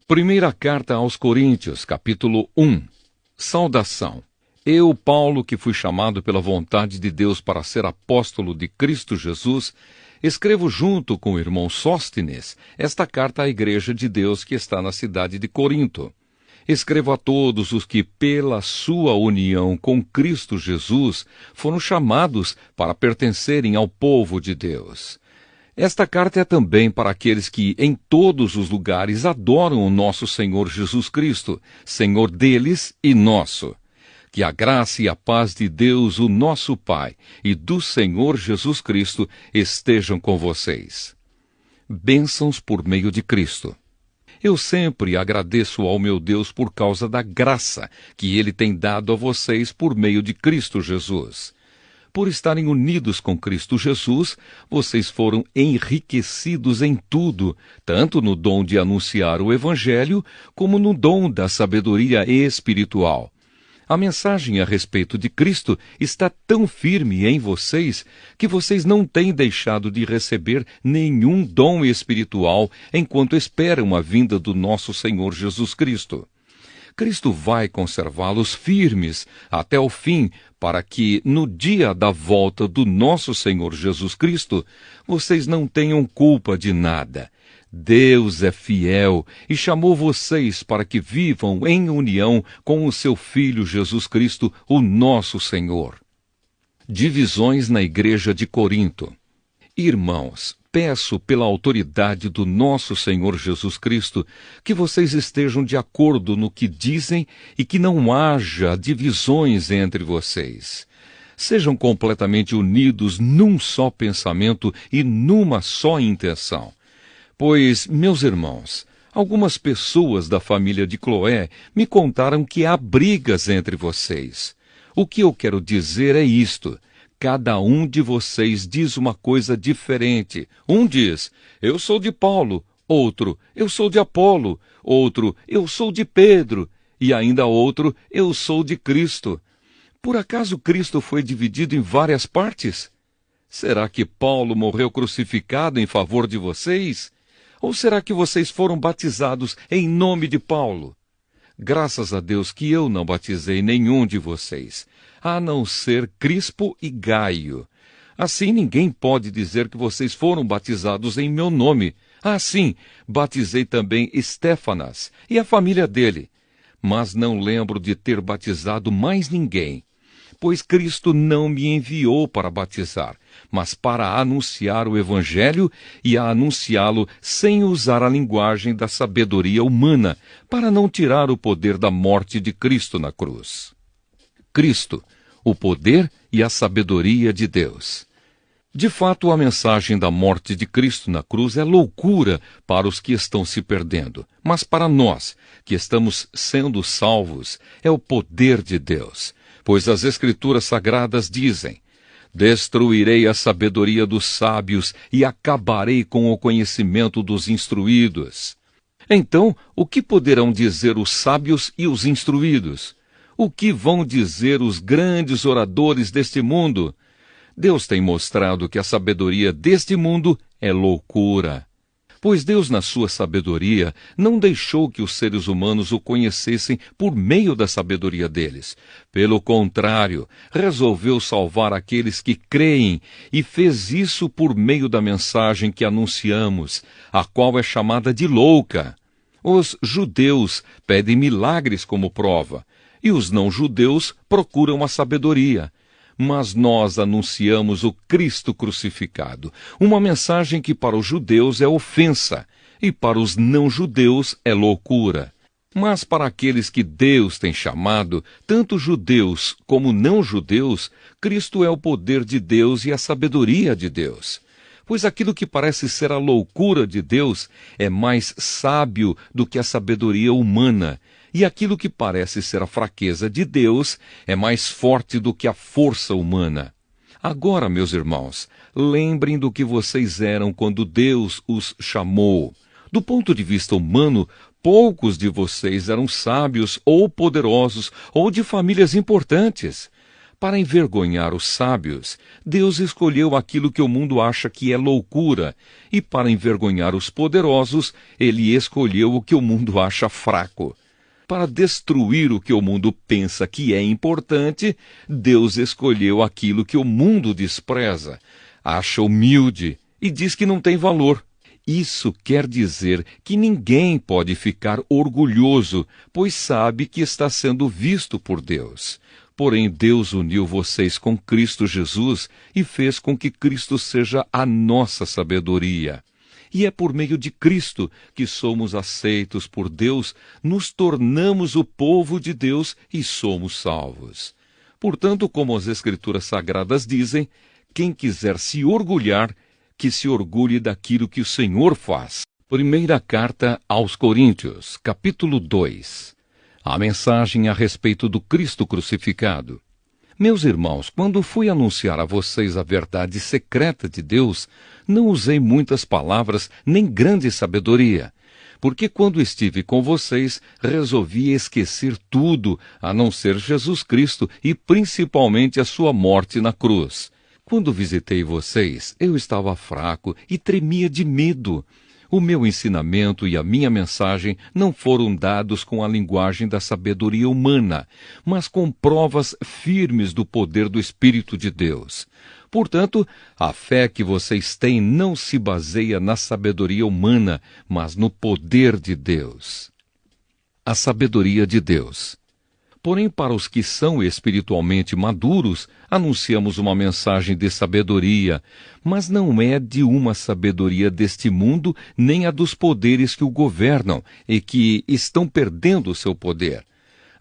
Primeira carta aos Coríntios, capítulo 1. Saudação. Eu, Paulo, que fui chamado pela vontade de Deus para ser apóstolo de Cristo Jesus, escrevo junto com o irmão Sóstenes esta carta à igreja de Deus que está na cidade de Corinto. Escrevo a todos os que, pela sua união com Cristo Jesus, foram chamados para pertencerem ao povo de Deus. Esta carta é também para aqueles que, em todos os lugares, adoram o nosso Senhor Jesus Cristo, Senhor deles e nosso. Que a graça e a paz de Deus, o nosso Pai, e do Senhor Jesus Cristo estejam com vocês. Bênçãos por meio de Cristo. Eu sempre agradeço ao meu Deus por causa da graça que Ele tem dado a vocês por meio de Cristo Jesus. Por estarem unidos com Cristo Jesus, vocês foram enriquecidos em tudo, tanto no dom de anunciar o Evangelho, como no dom da sabedoria espiritual. A mensagem a respeito de Cristo está tão firme em vocês que vocês não têm deixado de receber nenhum dom espiritual enquanto esperam a vinda do nosso Senhor Jesus Cristo. Cristo vai conservá-los firmes até o fim, para que, no dia da volta do nosso Senhor Jesus Cristo, vocês não tenham culpa de nada. Deus é fiel e chamou vocês para que vivam em união com o seu Filho Jesus Cristo, o nosso Senhor. Divisões na Igreja de Corinto. Irmãos, peço pela autoridade do nosso Senhor Jesus Cristo que vocês estejam de acordo no que dizem e que não haja divisões entre vocês. Sejam completamente unidos num só pensamento e numa só intenção. Pois, meus irmãos, algumas pessoas da família de Cloé me contaram que há brigas entre vocês. O que eu quero dizer é isto. Cada um de vocês diz uma coisa diferente. Um diz, eu sou de Paulo. Outro, eu sou de Apolo. Outro, eu sou de Pedro. E ainda outro, eu sou de Cristo. Por acaso Cristo foi dividido em várias partes? Será que Paulo morreu crucificado em favor de vocês? Ou será que vocês foram batizados em nome de Paulo? Graças a Deus que eu não batizei nenhum de vocês, a não ser Crispo e Gaio. Assim ninguém pode dizer que vocês foram batizados em meu nome. Sim, batizei também Estéfanas e a família dele. Mas não lembro de ter batizado mais ninguém. Pois Cristo não me enviou para batizar, mas para anunciar o Evangelho e a anunciá-lo sem usar a linguagem da sabedoria humana, para não tirar o poder da morte de Cristo na cruz. Cristo, o poder e a sabedoria de Deus. De fato, a mensagem da morte de Cristo na cruz é loucura para os que estão se perdendo, mas para nós, que estamos sendo salvos, é o poder de Deus. Pois as Escrituras Sagradas dizem, destruirei a sabedoria dos sábios e acabarei com o conhecimento dos instruídos. Então, o que poderão dizer os sábios e os instruídos? O que vão dizer os grandes oradores deste mundo? Deus tem mostrado que a sabedoria deste mundo é loucura. Pois Deus, na sua sabedoria, não deixou que os seres humanos o conhecessem por meio da sabedoria deles. Pelo contrário, resolveu salvar aqueles que creem e fez isso por meio da mensagem que anunciamos, a qual é chamada de louca. Os judeus pedem milagres como prova, e os não-judeus procuram a sabedoria. Mas nós anunciamos o Cristo crucificado, uma mensagem que para os judeus é ofensa, e para os não-judeus é loucura. Mas para aqueles que Deus tem chamado, tanto judeus como não-judeus, Cristo é o poder de Deus e a sabedoria de Deus. Pois aquilo que parece ser a loucura de Deus é mais sábio do que a sabedoria humana, e aquilo que parece ser a fraqueza de Deus é mais forte do que a força humana. Agora, meus irmãos, lembrem do que vocês eram quando Deus os chamou. Do ponto de vista humano, poucos de vocês eram sábios ou poderosos ou de famílias importantes. Para envergonhar os sábios, Deus escolheu aquilo que o mundo acha que é loucura, e para envergonhar os poderosos, ele escolheu o que o mundo acha fraco. Para destruir o que o mundo pensa que é importante, Deus escolheu aquilo que o mundo despreza, acha humilde e diz que não tem valor. Isso quer dizer que ninguém pode ficar orgulhoso, pois sabe que está sendo visto por Deus. Porém, Deus uniu vocês com Cristo Jesus e fez com que Cristo seja a nossa sabedoria. E é por meio de Cristo que somos aceitos por Deus, nos tornamos o povo de Deus e somos salvos. Portanto, como as Escrituras Sagradas dizem, quem quiser se orgulhar, que se orgulhe daquilo que o Senhor faz. Primeira carta aos Coríntios, capítulo 2. A mensagem a respeito do Cristo crucificado. Meus irmãos, quando fui anunciar a vocês a verdade secreta de Deus, não usei muitas palavras nem grande sabedoria, porque quando estive com vocês, resolvi esquecer tudo, a não ser Jesus Cristo e principalmente a sua morte na cruz. Quando visitei vocês, eu estava fraco e tremia de medo. O meu ensinamento e a minha mensagem não foram dados com a linguagem da sabedoria humana, mas com provas firmes do poder do Espírito de Deus. Portanto, a fé que vocês têm não se baseia na sabedoria humana, mas no poder de Deus. A sabedoria de Deus. Porém, para os que são espiritualmente maduros, anunciamos uma mensagem de sabedoria, mas não é de uma sabedoria deste mundo, nem a dos poderes que o governam e que estão perdendo o seu poder.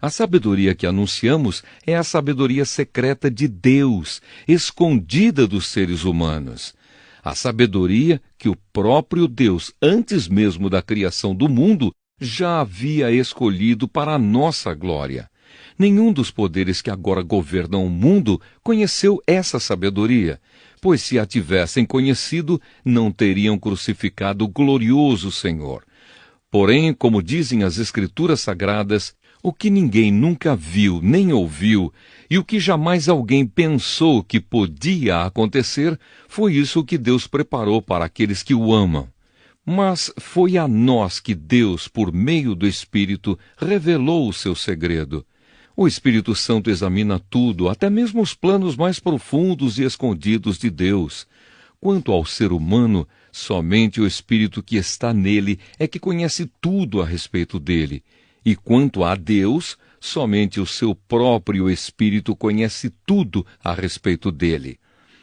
A sabedoria que anunciamos é a sabedoria secreta de Deus, escondida dos seres humanos. A sabedoria que o próprio Deus, antes mesmo da criação do mundo, já havia escolhido para a nossa glória. Nenhum dos poderes que agora governam o mundo conheceu essa sabedoria, pois se a tivessem conhecido, não teriam crucificado o glorioso Senhor. Porém, como dizem as Escrituras Sagradas, o que ninguém nunca viu nem ouviu, e o que jamais alguém pensou que podia acontecer, foi isso que Deus preparou para aqueles que o amam. Mas foi a nós que Deus, por meio do Espírito, revelou o seu segredo. O Espírito Santo examina tudo, até mesmo os planos mais profundos e escondidos de Deus. Quanto ao ser humano, somente o Espírito que está nele é que conhece tudo a respeito dele. E quanto a Deus, somente o seu próprio Espírito conhece tudo a respeito dele.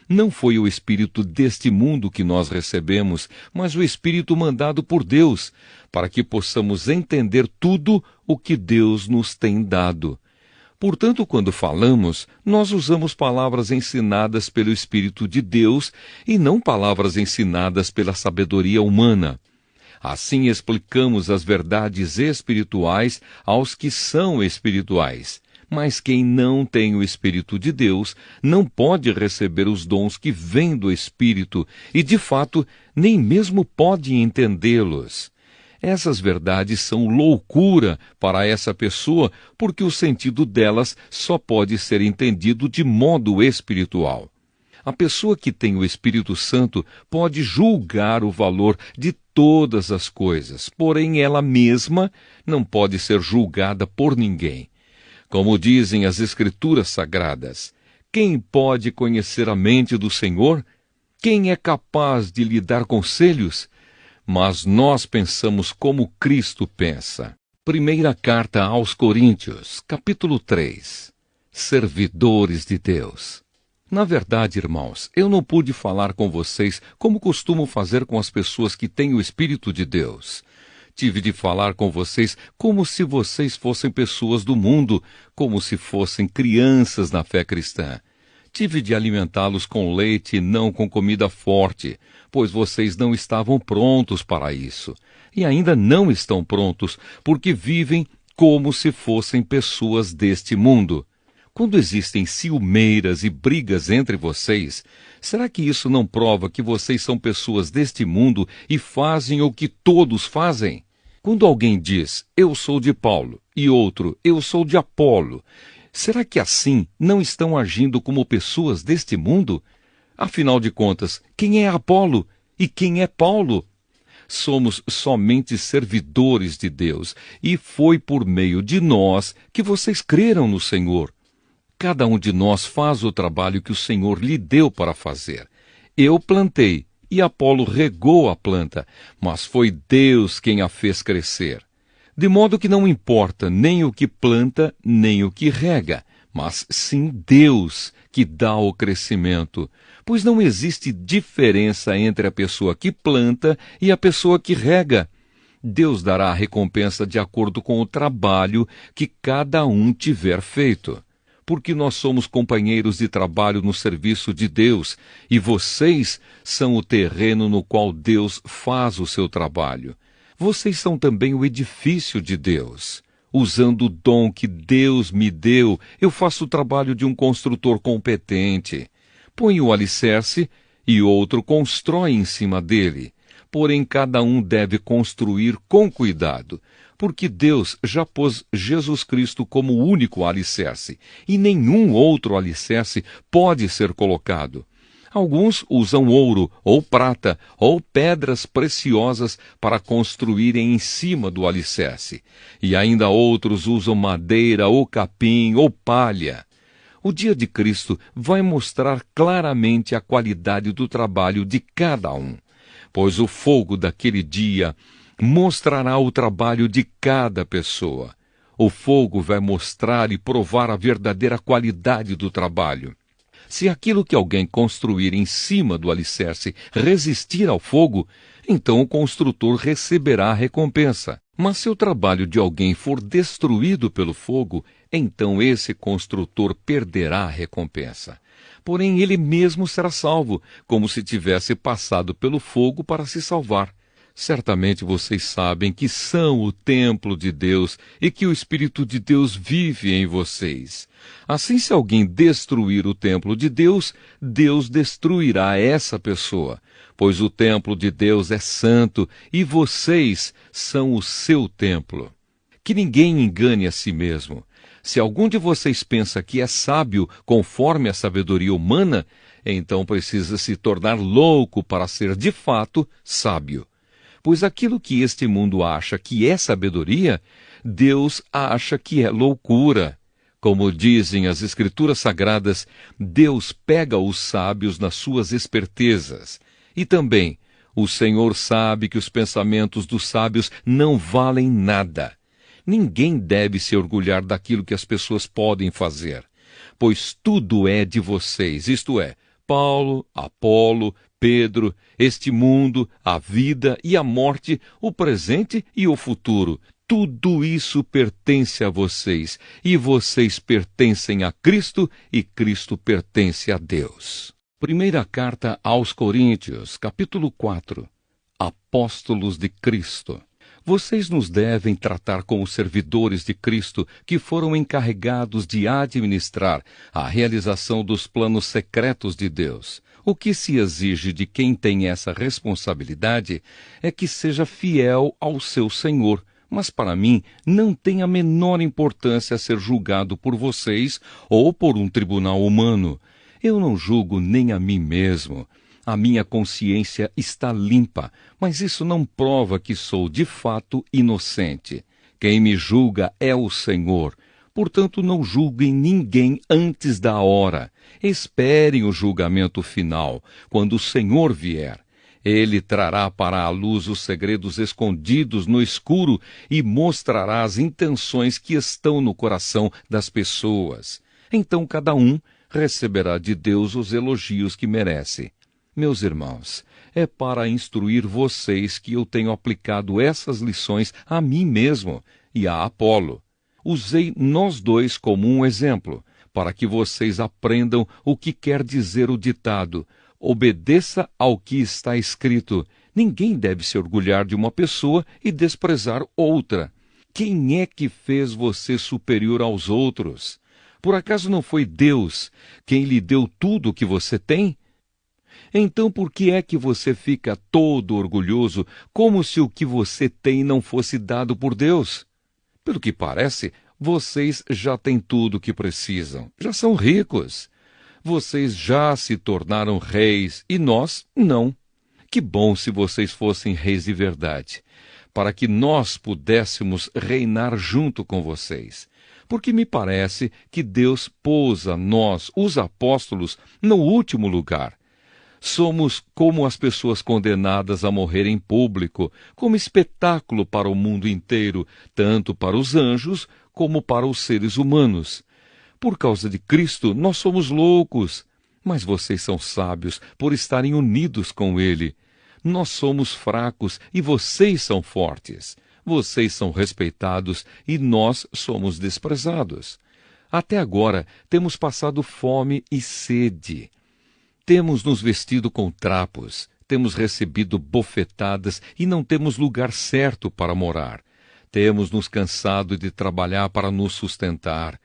Não foi o Espírito deste mundo que nós recebemos, mas o Espírito mandado por Deus, para que possamos entender tudo o que Deus nos tem dado. Portanto, quando falamos, nós usamos palavras ensinadas pelo Espírito de Deus e não palavras ensinadas pela sabedoria humana. Assim explicamos as verdades espirituais aos que são espirituais. Mas quem não tem o Espírito de Deus não pode receber os dons que vêm do Espírito e, de fato, nem mesmo pode entendê-los. Essas verdades são loucura para essa pessoa, porque o sentido delas só pode ser entendido de modo espiritual. A pessoa que tem o Espírito Santo pode julgar o valor de todas as coisas, porém ela mesma não pode ser julgada por ninguém. Como dizem as Escrituras Sagradas, quem pode conhecer a mente do Senhor? Quem é capaz de lhe dar conselhos? Mas nós pensamos como Cristo pensa. Primeira carta aos Coríntios, capítulo 3. Servidores de Deus. Na verdade, irmãos, eu não pude falar com vocês como costumo fazer com as pessoas que têm o Espírito de Deus. Tive de falar com vocês como se vocês fossem pessoas do mundo, como se fossem crianças na fé cristã. Tive de alimentá-los com leite e não com comida forte, pois vocês não estavam prontos para isso. E ainda não estão prontos, porque vivem como se fossem pessoas deste mundo. Quando existem ciumeiras e brigas entre vocês, será que isso não prova que vocês são pessoas deste mundo e fazem o que todos fazem? Quando alguém diz, eu sou de Paulo, e outro, eu sou de Apolo, Será que assim não estão agindo como pessoas deste mundo? Afinal de contas, quem é Apolo e quem é Paulo? Somos somente servidores de Deus, e foi por meio de nós que vocês creram no Senhor. Cada um de nós faz o trabalho que o Senhor lhe deu para fazer. Eu plantei, e Apolo regou a planta, mas foi Deus quem a fez crescer. De modo que não importa nem o que planta, nem o que rega, mas sim Deus que dá o crescimento, pois não existe diferença entre a pessoa que planta e a pessoa que rega. Deus dará a recompensa de acordo com o trabalho que cada um tiver feito. Porque nós somos companheiros de trabalho no serviço de Deus, e vocês são o terreno no qual Deus faz o seu trabalho. Vocês são também o edifício de Deus. Usando o dom que Deus me deu, eu faço o trabalho de um construtor competente. Põe o alicerce e outro constrói em cima dele. Porém, cada um deve construir com cuidado, porque Deus já pôs Jesus Cristo como o único alicerce, e nenhum outro alicerce pode ser colocado. Alguns usam ouro, ou prata, ou pedras preciosas para construírem em cima do alicerce, e ainda outros usam madeira, ou capim, ou palha. O dia de Cristo vai mostrar claramente a qualidade do trabalho de cada um, pois o fogo daquele dia mostrará o trabalho de cada pessoa. O fogo vai mostrar e provar a verdadeira qualidade do trabalho. Se aquilo que alguém construir em cima do alicerce resistir ao fogo, então o construtor receberá a recompensa. Mas se o trabalho de alguém for destruído pelo fogo, então esse construtor perderá a recompensa. Porém, ele mesmo será salvo, como se tivesse passado pelo fogo para se salvar. Certamente vocês sabem que são o templo de Deus e que o Espírito de Deus vive em vocês. Assim, se alguém destruir o templo de Deus, Deus destruirá essa pessoa, pois o templo de Deus é santo e vocês são o seu templo. Que ninguém engane a si mesmo. Se algum de vocês pensa que é sábio conforme a sabedoria humana, então precisa se tornar louco para ser de fato sábio. Pois aquilo que este mundo acha que é sabedoria, Deus acha que é loucura. Como dizem as Escrituras Sagradas, Deus pega os sábios nas suas espertezas. E também, o Senhor sabe que os pensamentos dos sábios não valem nada. Ninguém deve se orgulhar daquilo que as pessoas podem fazer, pois tudo é de vocês, isto é, Paulo, Apolo, Pedro, este mundo, a vida e a morte, o presente e o futuro. Tudo isso pertence a vocês, e vocês pertencem a Cristo, e Cristo pertence a Deus. Primeira carta aos Coríntios, capítulo 4. Apóstolos de Cristo. Vocês nos devem tratar como servidores de Cristo que foram encarregados de administrar a realização dos planos secretos de Deus. O que se exige de quem tem essa responsabilidade é que seja fiel ao seu Senhor, mas para mim não tem a menor importância ser julgado por vocês ou por um tribunal humano. Eu não julgo nem a mim mesmo. A minha consciência está limpa, mas isso não prova que sou de fato inocente. Quem me julga é o Senhor. Portanto, não julguem ninguém antes da hora. Esperem o julgamento final, quando o Senhor vier. Ele trará para a luz os segredos escondidos no escuro e mostrará as intenções que estão no coração das pessoas. Então cada um receberá de Deus os elogios que merece. Meus irmãos, é para instruir vocês que eu tenho aplicado essas lições a mim mesmo e a Apolo. Usei nós dois como um exemplo, para que vocês aprendam o que quer dizer o ditado: obedeça ao que está escrito. Ninguém deve se orgulhar de uma pessoa e desprezar outra. Quem é que fez você superior aos outros? Por acaso não foi Deus quem lhe deu tudo o que você tem? Então por que é que você fica todo orgulhoso, como se o que você tem não fosse dado por Deus? Pelo que parece, Vocês já têm tudo o que precisam, já são ricos. Vocês já se tornaram reis e nós não. Que bom se vocês fossem reis de verdade, para que nós pudéssemos reinar junto com vocês. Porque me parece que Deus pôs a nós, os apóstolos, no último lugar. Somos como as pessoas condenadas a morrer em público, como espetáculo para o mundo inteiro, tanto para os anjos como para os seres humanos. Por causa de Cristo, nós somos loucos, mas vocês são sábios por estarem unidos com Ele. Nós somos fracos e vocês são fortes. Vocês são respeitados e nós somos desprezados. Até agora, temos passado fome e sede. Temos nos vestido com trapos, temos recebido bofetadas e não temos lugar certo para morar. Temos nos cansado de trabalhar para nos sustentar.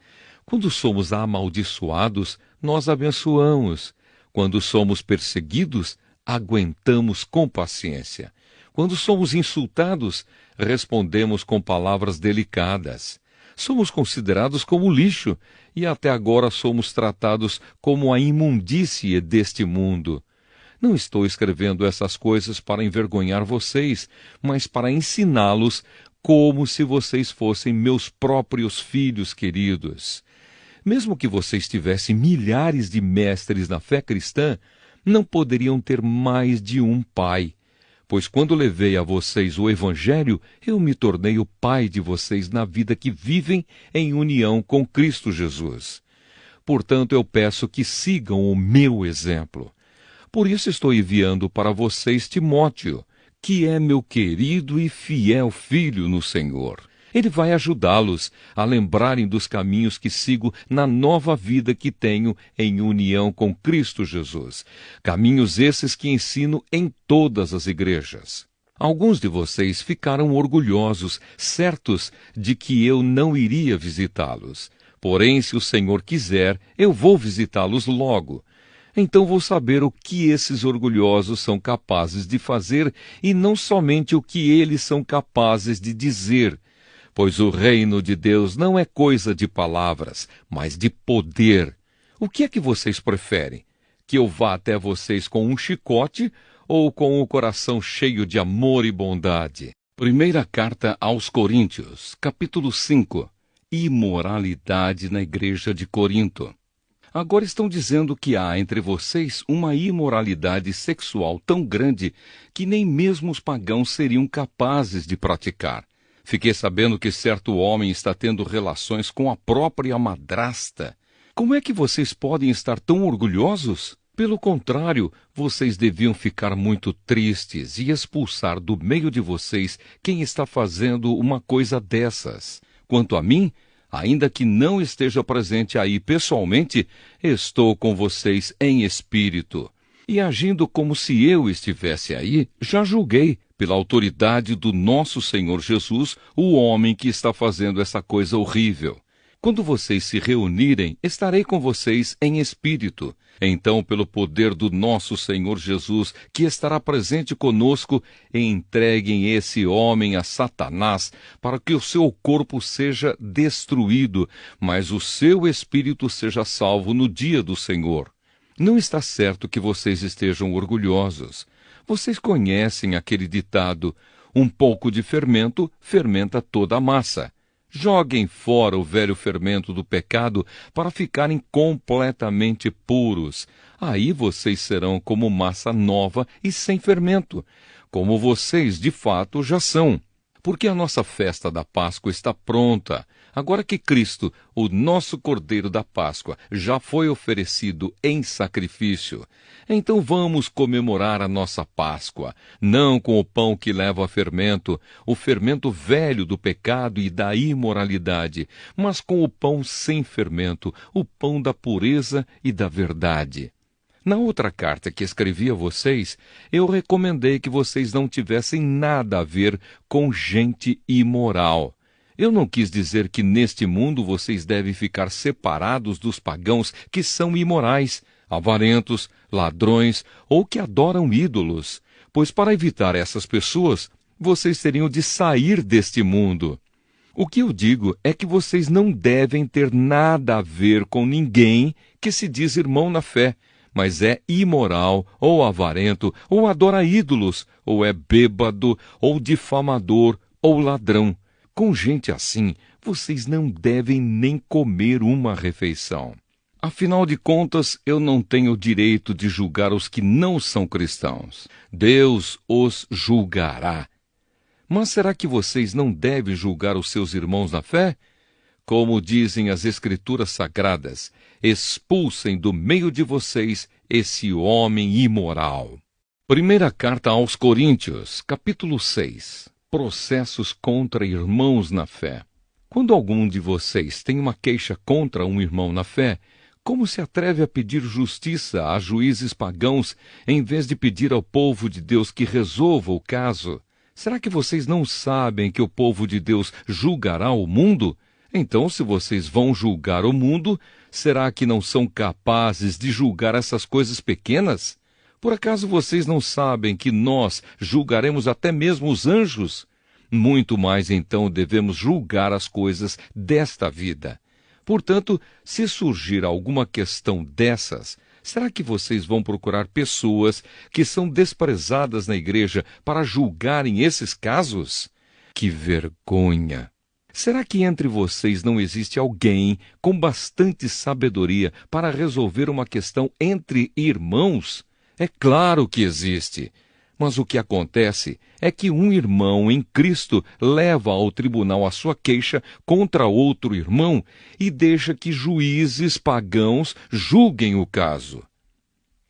Quando somos amaldiçoados, nós abençoamos. Quando somos perseguidos, aguentamos com paciência. Quando somos insultados, respondemos com palavras delicadas. Somos considerados como lixo e até agora somos tratados como a imundície deste mundo. Não estou escrevendo essas coisas para envergonhar vocês, mas para ensiná-los como se vocês fossem meus próprios filhos queridos. Mesmo que vocês tivessem milhares de mestres na fé cristã, não poderiam ter mais de um pai. Pois quando levei a vocês o Evangelho, eu me tornei o pai de vocês na vida que vivem em união com Cristo Jesus. Portanto, eu peço que sigam o meu exemplo. Por isso estou enviando para vocês Timóteo, que é meu querido e fiel filho no Senhor. Ele vai ajudá-los a lembrarem dos caminhos que sigo na nova vida que tenho em união com Cristo Jesus. Caminhos esses que ensino em todas as igrejas. Alguns de vocês ficaram orgulhosos, certos de que eu não iria visitá-los. Porém, se o Senhor quiser, eu vou visitá-los logo. Então vou saber o que esses orgulhosos são capazes de fazer e não somente o que eles são capazes de dizer. Pois o reino de Deus não é coisa de palavras, mas de poder. O que é que vocês preferem? Que eu vá até vocês com um chicote ou com o coração cheio de amor e bondade? Primeira carta aos Coríntios, capítulo 5. Imoralidade na igreja de Corinto. Agora estão dizendo que há entre vocês uma imoralidade sexual tão grande que nem mesmo os pagãos seriam capazes de praticar. Fiquei sabendo que certo homem está tendo relações com a própria madrasta. Como é que vocês podem estar tão orgulhosos? Pelo contrário, vocês deviam ficar muito tristes e expulsar do meio de vocês quem está fazendo uma coisa dessas. Quanto a mim, ainda que não esteja presente aí pessoalmente, estou com vocês em espírito. E agindo como se eu estivesse aí, já julguei, pela autoridade do nosso Senhor Jesus, o homem que está fazendo essa coisa horrível. Quando vocês se reunirem, estarei com vocês em espírito. Então, pelo poder do nosso Senhor Jesus, que estará presente conosco, entreguem esse homem a Satanás, para que o seu corpo seja destruído, mas o seu espírito seja salvo no dia do Senhor. Não está certo que vocês estejam orgulhosos. Vocês conhecem aquele ditado: um pouco de fermento fermenta toda a massa. Joguem fora o velho fermento do pecado para ficarem completamente puros. Aí vocês serão como massa nova e sem fermento, como vocês de fato já são. Porque a nossa festa da Páscoa está pronta. Agora que Cristo, o nosso Cordeiro da Páscoa, já foi oferecido em sacrifício, então vamos comemorar a nossa Páscoa, não com o pão que leva a fermento, o fermento velho do pecado e da imoralidade, mas com o pão sem fermento, o pão da pureza e da verdade. Na outra carta que escrevi a vocês, eu recomendei que vocês não tivessem nada a ver com gente imoral. Eu não quis dizer que neste mundo vocês devem ficar separados dos pagãos que são imorais, avarentos, ladrões ou que adoram ídolos, pois para evitar essas pessoas, vocês teriam de sair deste mundo. O que eu digo é que vocês não devem ter nada a ver com ninguém que se diz irmão na fé, mas é imoral, ou avarento, ou adora ídolos, ou é bêbado, ou difamador, ou ladrão. Com gente assim, vocês não devem nem comer uma refeição. Afinal de contas, eu não tenho o direito de julgar os que não são cristãos. Deus os julgará. Mas será que vocês não devem julgar os seus irmãos na fé? Como dizem as Escrituras Sagradas, expulsem do meio de vocês esse homem imoral. Primeira carta aos Coríntios, capítulo 6. Processos contra irmãos na fé. Quando algum de vocês tem uma queixa contra um irmão na fé, como se atreve a pedir justiça a juízes pagãos, em vez de pedir ao povo de Deus que resolva o caso? Será que vocês não sabem que o povo de Deus julgará o mundo? Então, se vocês vão julgar o mundo, será que não são capazes de julgar essas coisas pequenas? Por acaso vocês não sabem que nós julgaremos até mesmo os anjos? Muito mais então devemos julgar as coisas desta vida. Portanto, se surgir alguma questão dessas, será que vocês vão procurar pessoas que são desprezadas na igreja para julgarem esses casos? Que vergonha! Será que entre vocês não existe alguém com bastante sabedoria para resolver uma questão entre irmãos? É claro que existe. Mas o que acontece é que um irmão em Cristo leva ao tribunal a sua queixa contra outro irmão e deixa que juízes pagãos julguem o caso.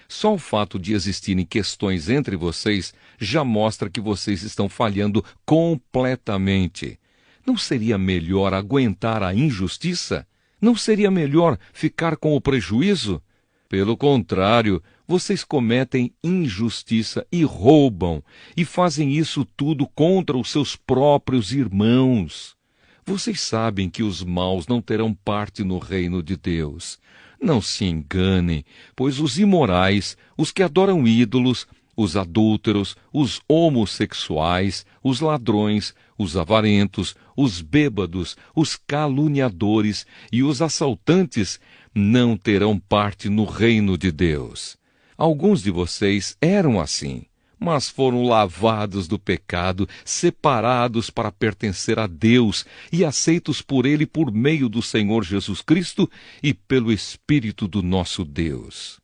Só o fato de existirem questões entre vocês já mostra que vocês estão falhando completamente. Não seria melhor aguentar a injustiça? Não seria melhor ficar com o prejuízo? Pelo contrário, vocês cometem injustiça e roubam, e fazem isso tudo contra os seus próprios irmãos. Vocês sabem que os maus não terão parte no reino de Deus. Não se enganem, pois os imorais, os que adoram ídolos, os adúlteros, os homossexuais, os ladrões, os avarentos, os bêbados, os caluniadores e os assaltantes não terão parte no reino de Deus. Alguns de vocês eram assim, mas foram lavados do pecado, separados para pertencer a Deus e aceitos por Ele por meio do Senhor Jesus Cristo e pelo Espírito do nosso Deus.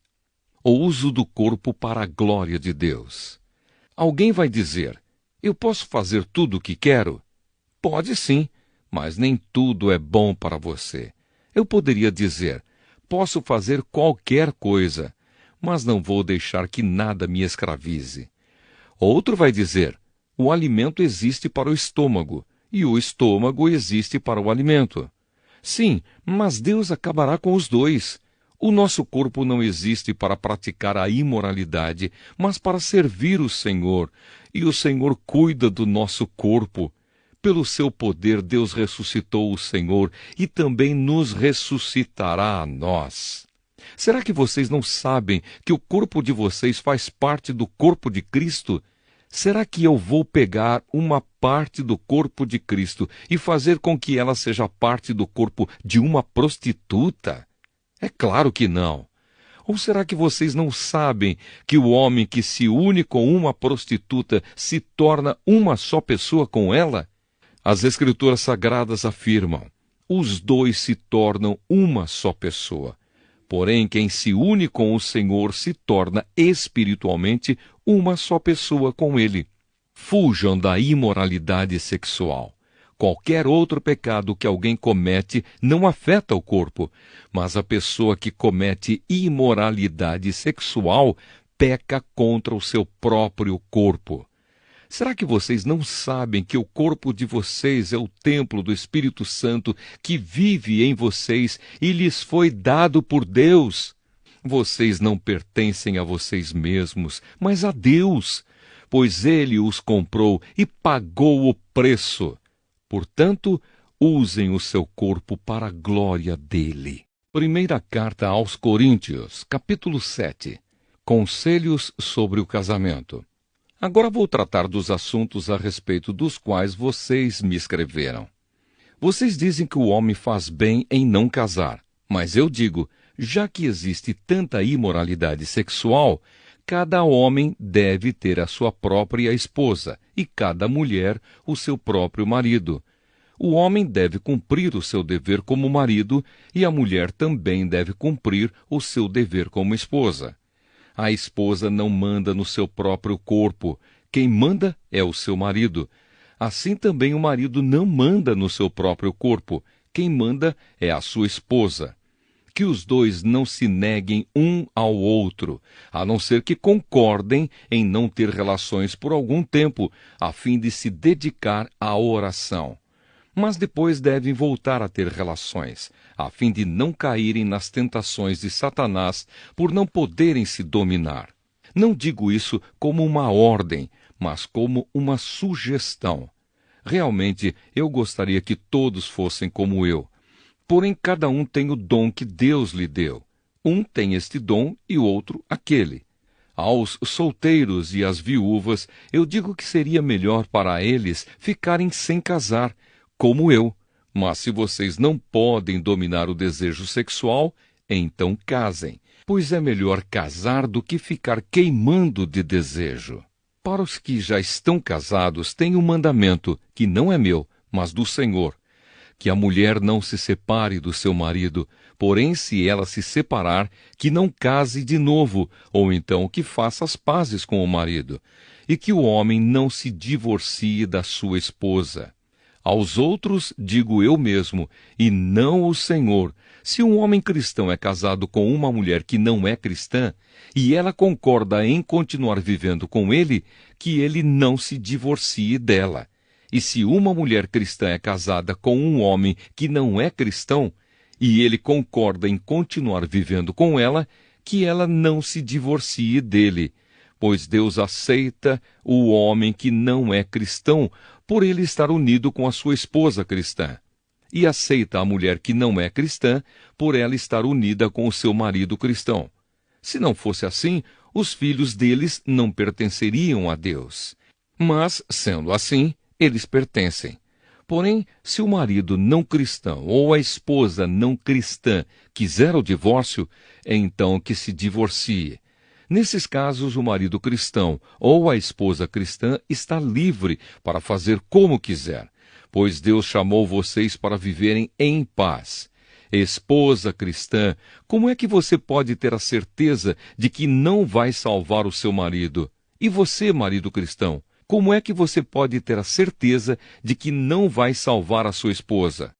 O uso do corpo para a glória de Deus. Alguém vai dizer, eu posso fazer tudo o que quero? Pode sim, mas nem tudo é bom para você. Eu poderia dizer, posso fazer qualquer coisa, mas não vou deixar que nada me escravize. Outro vai dizer, o alimento existe para o estômago, e o estômago existe para o alimento. Sim, mas Deus acabará com os dois. O nosso corpo não existe para praticar a imoralidade, mas para servir o Senhor, e o Senhor cuida do nosso corpo. Pelo seu poder, Deus ressuscitou o Senhor e também nos ressuscitará a nós. Será que vocês não sabem que o corpo de vocês faz parte do corpo de Cristo? Será que eu vou pegar uma parte do corpo de Cristo e fazer com que ela seja parte do corpo de uma prostituta? É claro que não. Ou será que vocês não sabem que o homem que se une com uma prostituta se torna uma só pessoa com ela? As Escrituras Sagradas afirmam, os dois se tornam uma só pessoa. Porém, quem se une com o Senhor se torna espiritualmente uma só pessoa com Ele. Fujam da imoralidade sexual. Qualquer outro pecado que alguém comete não afeta o corpo, mas a pessoa que comete imoralidade sexual peca contra o seu próprio corpo. Será que vocês não sabem que o corpo de vocês é o templo do Espírito Santo que vive em vocês e lhes foi dado por Deus? Vocês não pertencem a vocês mesmos, mas a Deus, pois Ele os comprou e pagou o preço. Portanto, usem o seu corpo para a glória dele. Primeira carta aos Coríntios, capítulo 7. Conselhos sobre o casamento. Agora vou tratar dos assuntos a respeito dos quais vocês me escreveram. Vocês dizem que o homem faz bem em não casar, mas eu digo, já que existe tanta imoralidade sexual, cada homem deve ter a sua própria esposa e cada mulher o seu próprio marido. O homem deve cumprir o seu dever como marido e a mulher também deve cumprir o seu dever como esposa. A esposa não manda no seu próprio corpo, quem manda é o seu marido. Assim também o marido não manda no seu próprio corpo, quem manda é a sua esposa. Que os dois não se neguem um ao outro, a não ser que concordem em não ter relações por algum tempo, a fim de se dedicar à oração. Mas depois devem voltar a ter relações, a fim de não caírem nas tentações de Satanás por não poderem se dominar. Não digo isso como uma ordem, mas como uma sugestão. Realmente, eu gostaria que todos fossem como eu. Porém, cada um tem o dom que Deus lhe deu. Um tem este dom e o outro aquele. Aos solteiros e às viúvas, eu digo que seria melhor para eles ficarem sem casar, como eu. Mas se vocês não podem dominar o desejo sexual, então casem, pois é melhor casar do que ficar queimando de desejo. Para os que já estão casados, tem um mandamento, que não é meu, mas do Senhor, que a mulher não se separe do seu marido, porém, se ela se separar, que não case de novo, ou então que faça as pazes com o marido, e que o homem não se divorcie da sua esposa. Aos outros digo eu mesmo, e não o Senhor, se um homem cristão é casado com uma mulher que não é cristã, e ela concorda em continuar vivendo com ele, que ele não se divorcie dela. E se uma mulher cristã é casada com um homem que não é cristão, e ele concorda em continuar vivendo com ela, que ela não se divorcie dele. Pois Deus aceita o homem que não é cristão, por ele estar unido com a sua esposa cristã. E aceita a mulher que não é cristã, por ela estar unida com o seu marido cristão. Se não fosse assim, os filhos deles não pertenceriam a Deus. Mas, sendo assim, eles pertencem. Porém, se o marido não cristão ou a esposa não cristã quiser o divórcio, então que se divorcie. Nesses casos, o marido cristão ou a esposa cristã está livre para fazer como quiser, pois Deus chamou vocês para viverem em paz. Esposa cristã, como é que você pode ter a certeza de que não vai salvar o seu marido? E você, marido cristão, como é que você pode ter a certeza de que não vai salvar a sua esposa?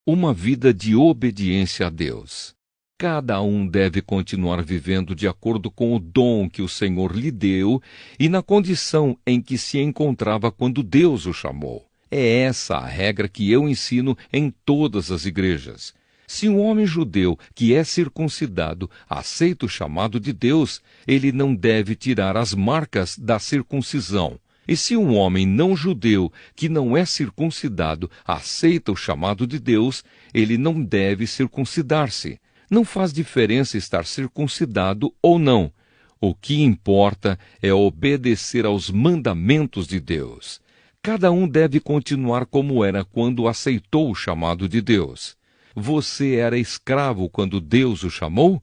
Uma vida de obediência a Deus. Cada um deve continuar vivendo de acordo com o dom que o Senhor lhe deu e na condição em que se encontrava quando Deus o chamou. É essa a regra que eu ensino em todas as igrejas. Se um homem judeu que é circuncidado aceita o chamado de Deus, ele não deve tirar as marcas da circuncisão. E se um homem não judeu que não é circuncidado aceita o chamado de Deus, ele não deve circuncidar-se. Não faz diferença estar circuncidado ou não. O que importa é obedecer aos mandamentos de Deus. Cada um deve continuar como era quando aceitou o chamado de Deus. Você era escravo quando Deus o chamou?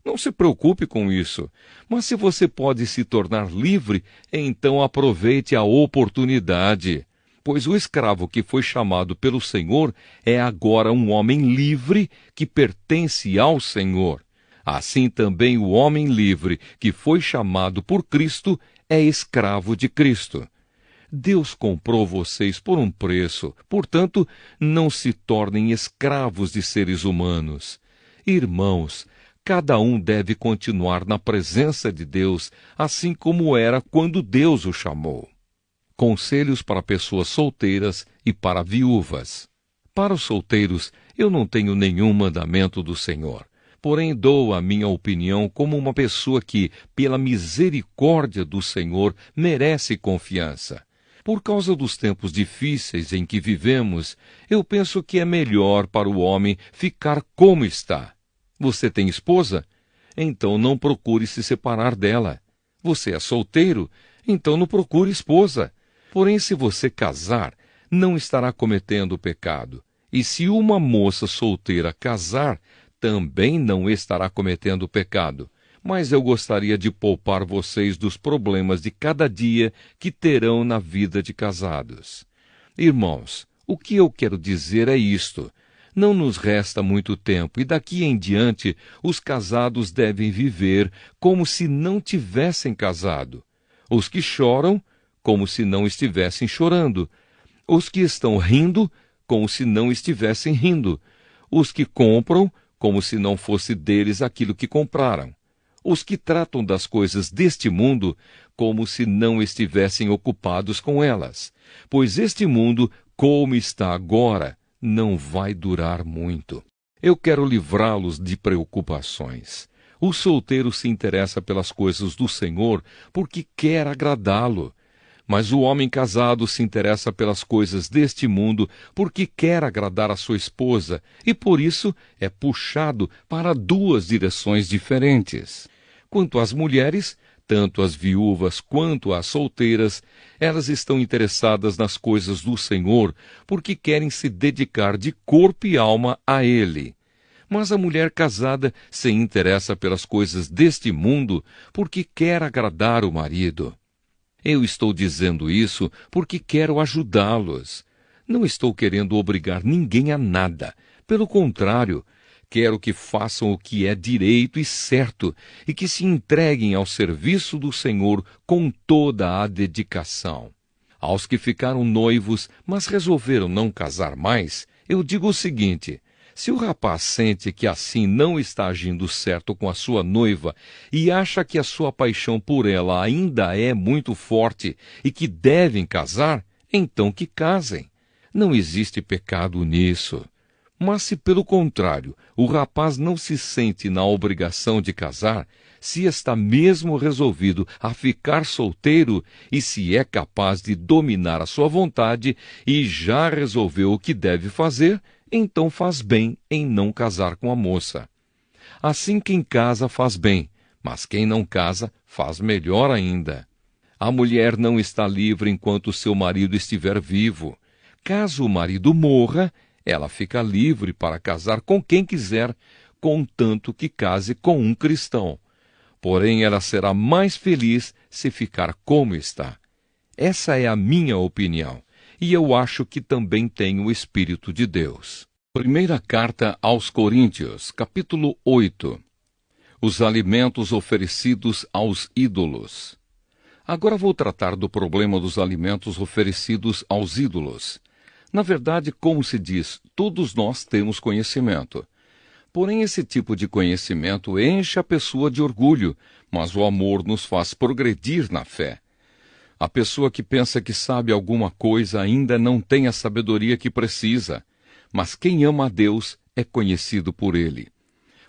Não se preocupe com isso. Mas se você pode se tornar livre, então aproveite a oportunidade. Pois o escravo que foi chamado pelo Senhor é agora um homem livre que pertence ao Senhor. Assim também o homem livre que foi chamado por Cristo é escravo de Cristo. Deus comprou vocês por um preço, portanto, não se tornem escravos de seres humanos. Irmãos, cada um deve continuar na presença de Deus, assim como era quando Deus o chamou. Conselhos para pessoas solteiras e para viúvas. Para os solteiros, eu não tenho nenhum mandamento do Senhor. Porém, dou a minha opinião como uma pessoa que, pela misericórdia do Senhor, merece confiança. Por causa dos tempos difíceis em que vivemos, eu penso que é melhor para o homem ficar como está. Você tem esposa? Então não procure se separar dela. Você é solteiro? Então não procure esposa. Porém, se você casar, não estará cometendo pecado. E se uma moça solteira casar, também não estará cometendo pecado. Mas eu gostaria de poupar vocês dos problemas de cada dia que terão na vida de casados. Irmãos, o que eu quero dizer é isto. Não nos resta muito tempo e daqui em diante os casados devem viver como se não tivessem casado. Os que choram, como se não estivessem chorando. Os que estão rindo, como se não estivessem rindo. Os que compram, como se não fosse deles aquilo que compraram. Os que tratam das coisas deste mundo, como se não estivessem ocupados com elas. Pois este mundo, como está agora, não vai durar muito. Eu quero livrá-los de preocupações. O solteiro se interessa pelas coisas do Senhor porque quer agradá-lo. Mas o homem casado se interessa pelas coisas deste mundo porque quer agradar a sua esposa e por isso é puxado para duas direções diferentes. Quanto às mulheres, tanto as viúvas quanto as solteiras, elas estão interessadas nas coisas do Senhor porque querem se dedicar de corpo e alma a Ele. Mas a mulher casada se interessa pelas coisas deste mundo porque quer agradar o marido. Eu estou dizendo isso porque quero ajudá-los. Não estou querendo obrigar ninguém a nada. Pelo contrário, quero que façam o que é direito e certo e que se entreguem ao serviço do Senhor com toda a dedicação. Aos que ficaram noivos, mas resolveram não casar mais, eu digo o seguinte: se o rapaz sente que assim não está agindo certo com a sua noiva e acha que a sua paixão por ela ainda é muito forte e que devem casar, então que casem. Não existe pecado nisso. Mas se, pelo contrário, o rapaz não se sente na obrigação de casar, se está mesmo resolvido a ficar solteiro e se é capaz de dominar a sua vontade e já resolveu o que deve fazer, então faz bem em não casar com a moça. Assim quem casa faz bem, mas quem não casa faz melhor ainda. A mulher não está livre enquanto seu marido estiver vivo. Caso o marido morra, ela fica livre para casar com quem quiser, contanto que case com um cristão. Porém, ela será mais feliz se ficar como está. Essa é a minha opinião, e eu acho que também tem o Espírito de Deus. Primeira carta aos Coríntios, capítulo 8. Os alimentos oferecidos aos ídolos. Agora vou tratar do problema dos alimentos oferecidos aos ídolos. Na verdade, como se diz, todos nós temos conhecimento. Porém, esse tipo de conhecimento enche a pessoa de orgulho, mas o amor nos faz progredir na fé. A pessoa que pensa que sabe alguma coisa ainda não tem a sabedoria que precisa, mas quem ama a Deus é conhecido por Ele.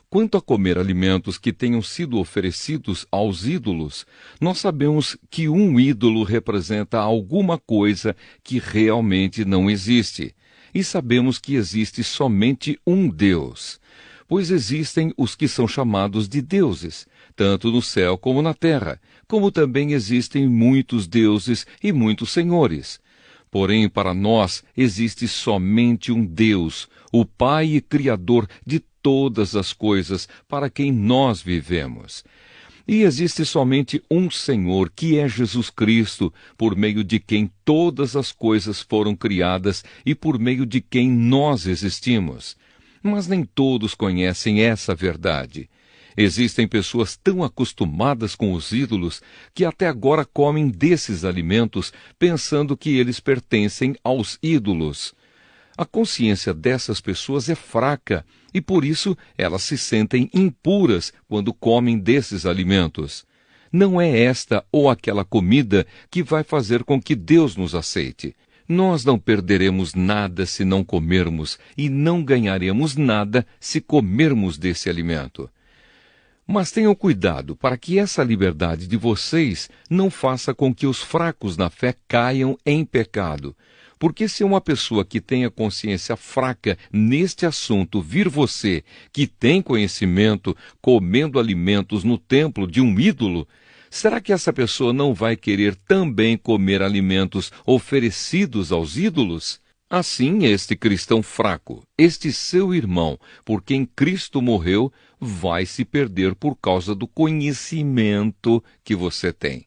Quanto a comer alimentos que tenham sido oferecidos aos ídolos, nós sabemos que um ídolo representa alguma coisa que realmente não existe. E sabemos que existe somente um Deus, pois existem os que são chamados de deuses, tanto no céu como na terra, como também existem muitos deuses e muitos senhores. Porém, para nós existe somente um Deus, o Pai e Criador de todas as coisas para quem nós vivemos. E existe somente um Senhor, que é Jesus Cristo, por meio de quem todas as coisas foram criadas e por meio de quem nós existimos. Mas nem todos conhecem essa verdade. Existem pessoas tão acostumadas com os ídolos que até agora comem desses alimentos pensando que eles pertencem aos ídolos. A consciência dessas pessoas é fraca e por isso elas se sentem impuras quando comem desses alimentos. Não é esta ou aquela comida que vai fazer com que Deus nos aceite. Nós não perderemos nada se não comermos e não ganharemos nada se comermos desse alimento. Mas tenham cuidado para que essa liberdade de vocês não faça com que os fracos na fé caiam em pecado. Porque se uma pessoa que tenha consciência fraca neste assunto vir você, que tem conhecimento, comendo alimentos no templo de um ídolo, será que essa pessoa não vai querer também comer alimentos oferecidos aos ídolos? Assim, este cristão fraco, este seu irmão, por quem Cristo morreu, vai se perder por causa do conhecimento que você tem.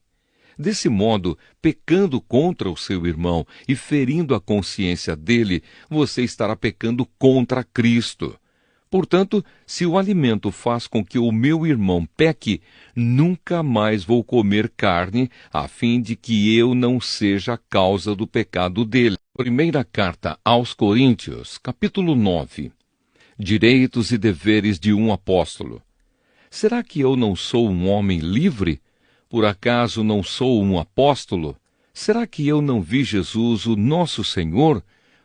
Desse modo, pecando contra o seu irmão e ferindo a consciência dele, você estará pecando contra Cristo. Portanto, se o alimento faz com que o meu irmão peque, nunca mais vou comer carne, a fim de que eu não seja a causa do pecado dele. Primeira carta aos Coríntios, capítulo 9. Direitos e deveres de um apóstolo. Será que eu não sou um homem livre? Por acaso não sou um apóstolo? Será que eu não vi Jesus, o nosso Senhor?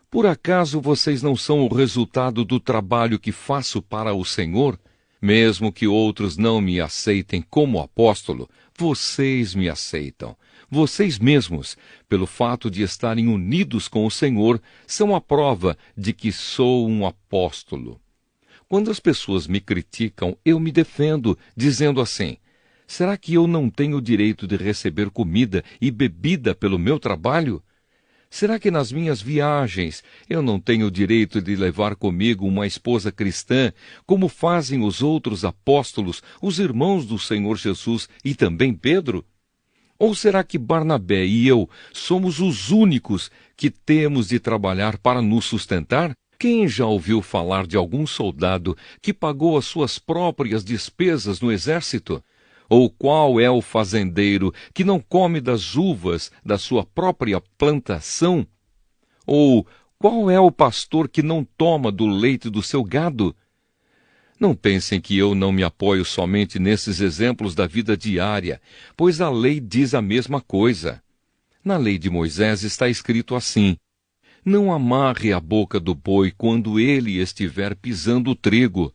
Por acaso vocês não são o resultado do trabalho que faço para o Senhor? Mesmo que outros não me aceitem como apóstolo, vocês me aceitam. Vocês mesmos, pelo fato de estarem unidos com o Senhor, são a prova de que sou um apóstolo. Quando as pessoas me criticam, eu me defendo, dizendo assim: será que eu não tenho o direito de receber comida e bebida pelo meu trabalho? Será que nas minhas viagens eu não tenho o direito de levar comigo uma esposa cristã, como fazem os outros apóstolos, os irmãos do Senhor Jesus e também Pedro? Ou será que Barnabé e eu somos os únicos que temos de trabalhar para nos sustentar? Quem já ouviu falar de algum soldado que pagou as suas próprias despesas no exército? Ou qual é o fazendeiro que não come das uvas da sua própria plantação? Ou qual é o pastor que não toma do leite do seu gado? Não pensem que eu não me apoio somente nesses exemplos da vida diária, pois a lei diz a mesma coisa. Na lei de Moisés está escrito assim: não amarre a boca do boi quando ele estiver pisando o trigo.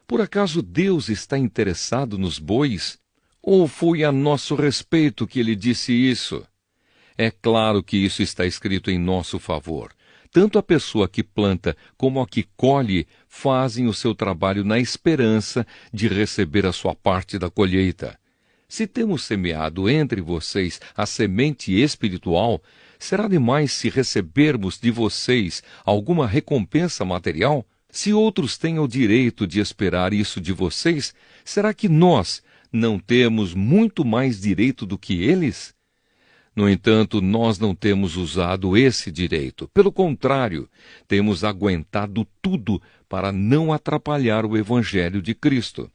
Por acaso Deus está interessado nos bois? Ou foi a nosso respeito que ele disse isso? É claro que isso está escrito em nosso favor. Tanto a pessoa que planta como a que colhe fazem o seu trabalho na esperança de receber a sua parte da colheita. Se temos semeado entre vocês a semente espiritual, será demais se recebermos de vocês alguma recompensa material? Se outros têm o direito de esperar isso de vocês, será que nós não temos muito mais direito do que eles? No entanto, nós não temos usado esse direito. Pelo contrário, temos aguentado tudo para não atrapalhar o Evangelho de Cristo.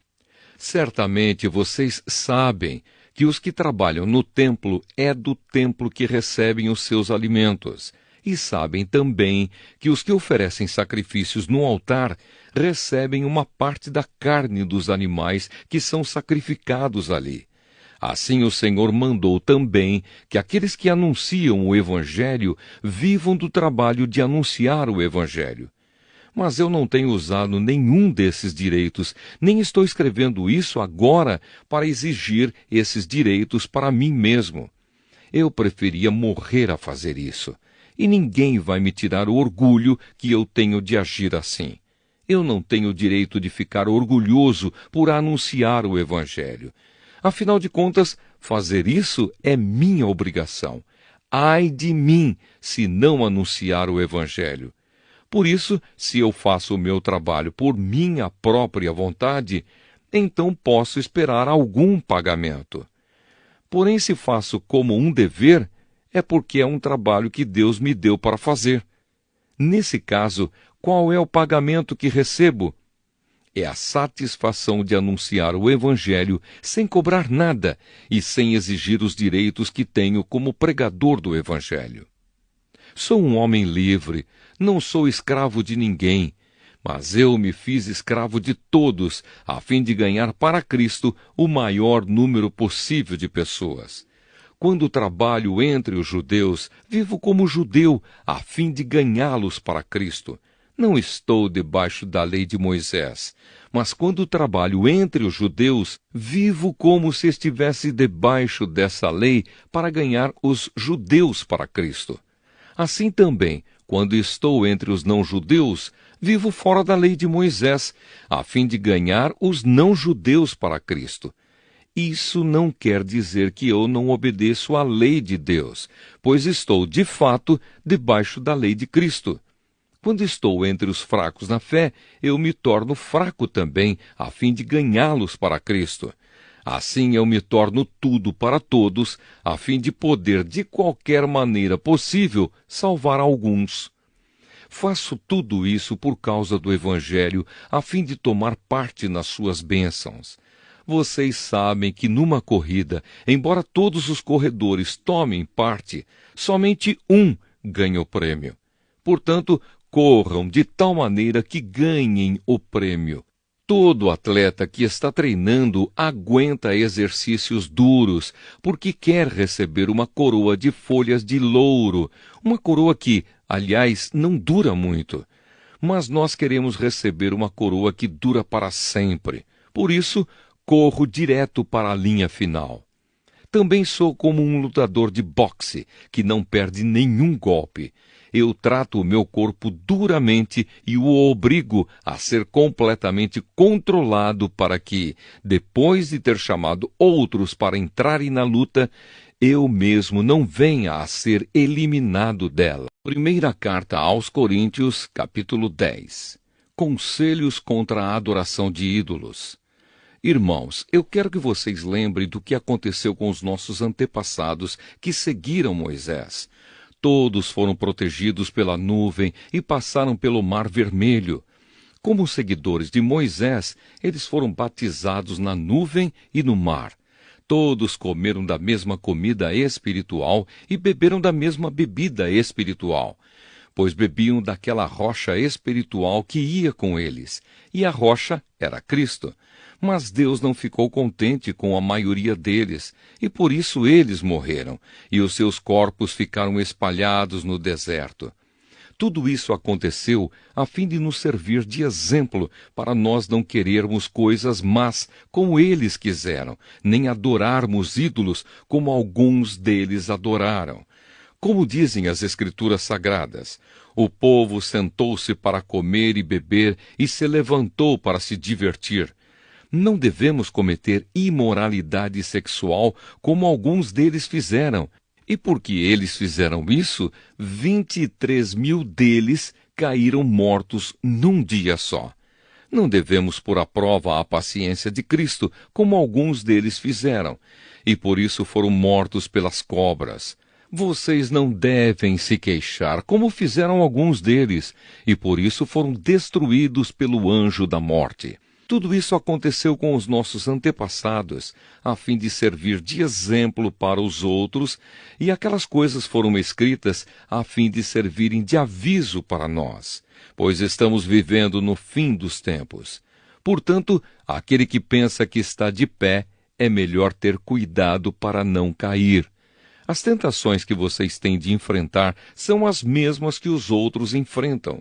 Certamente vocês sabem que os que trabalham no templo é do templo que recebem os seus alimentos. E sabem também que os que oferecem sacrifícios no altar recebem uma parte da carne dos animais que são sacrificados ali. Assim o Senhor mandou também que aqueles que anunciam o Evangelho vivam do trabalho de anunciar o Evangelho. Mas eu não tenho usado nenhum desses direitos, nem estou escrevendo isso agora para exigir esses direitos para mim mesmo. Eu preferia morrer a fazer isso. E ninguém vai me tirar o orgulho que eu tenho de agir assim. Eu não tenho o direito de ficar orgulhoso por anunciar o Evangelho. Afinal de contas, fazer isso é minha obrigação. Ai de mim se não anunciar o Evangelho. Por isso, se eu faço o meu trabalho por minha própria vontade, então posso esperar algum pagamento. Porém, se faço como um dever, é porque é um trabalho que Deus me deu para fazer. Nesse caso, qual é o pagamento que recebo? É a satisfação de anunciar o Evangelho sem cobrar nada e sem exigir os direitos que tenho como pregador do Evangelho. Sou um homem livre, não sou escravo de ninguém, mas eu me fiz escravo de todos, a fim de ganhar para Cristo o maior número possível de pessoas. Quando trabalho entre os judeus, vivo como judeu, a fim de ganhá-los para Cristo. Não estou debaixo da lei de Moisés, mas quando trabalho entre os judeus, vivo como se estivesse debaixo dessa lei para ganhar os judeus para Cristo. Assim também, quando estou entre os não-judeus, vivo fora da lei de Moisés, a fim de ganhar os não-judeus para Cristo. Isso não quer dizer que eu não obedeço à lei de Deus, pois estou, de fato, debaixo da lei de Cristo. Quando estou entre os fracos na fé, eu me torno fraco também, a fim de ganhá-los para Cristo. Assim eu me torno tudo para todos, a fim de poder, de qualquer maneira possível, salvar alguns. Faço tudo isso por causa do Evangelho, a fim de tomar parte nas suas bênçãos. Vocês sabem que numa corrida, embora todos os corredores tomem parte, somente um ganha o prêmio. Portanto, corram de tal maneira que ganhem o prêmio. Todo atleta que está treinando aguenta exercícios duros, porque quer receber uma coroa de folhas de louro, uma coroa que, aliás, não dura muito. Mas nós queremos receber uma coroa que dura para sempre. Por isso, corro direto para a linha final. Também sou como um lutador de boxe, que não perde nenhum golpe. Eu trato o meu corpo duramente e o obrigo a ser completamente controlado para que, depois de ter chamado outros para entrarem na luta, eu mesmo não venha a ser eliminado dela. Primeira carta aos Coríntios, capítulo 10. Conselhos contra a adoração de ídolos. Irmãos, eu quero que vocês lembrem do que aconteceu com os nossos antepassados que seguiram Moisés. Todos foram protegidos pela nuvem e passaram pelo Mar Vermelho. Como seguidores de Moisés, eles foram batizados na nuvem e no mar. Todos comeram da mesma comida espiritual e beberam da mesma bebida espiritual, pois bebiam daquela rocha espiritual que ia com eles, e a rocha era Cristo. Mas Deus não ficou contente com a maioria deles, e por isso eles morreram, e os seus corpos ficaram espalhados no deserto. Tudo isso aconteceu a fim de nos servir de exemplo para nós não querermos coisas más como eles quiseram, nem adorarmos ídolos como alguns deles adoraram. Como dizem as Escrituras Sagradas, o povo sentou-se para comer e beber e se levantou para se divertir. Não devemos cometer imoralidade sexual como alguns deles fizeram. E porque eles fizeram isso, 23.000 deles caíram mortos num dia só. Não devemos pôr à prova a paciência de Cristo, como alguns deles fizeram, e por isso foram mortos pelas cobras. Vocês não devem se queixar, como fizeram alguns deles, e por isso foram destruídos pelo anjo da morte. Tudo isso aconteceu com os nossos antepassados, a fim de servir de exemplo para os outros, e aquelas coisas foram escritas a fim de servirem de aviso para nós, pois estamos vivendo no fim dos tempos. Portanto, aquele que pensa que está de pé, é melhor ter cuidado para não cair. As tentações que vocês têm de enfrentar são as mesmas que os outros enfrentam.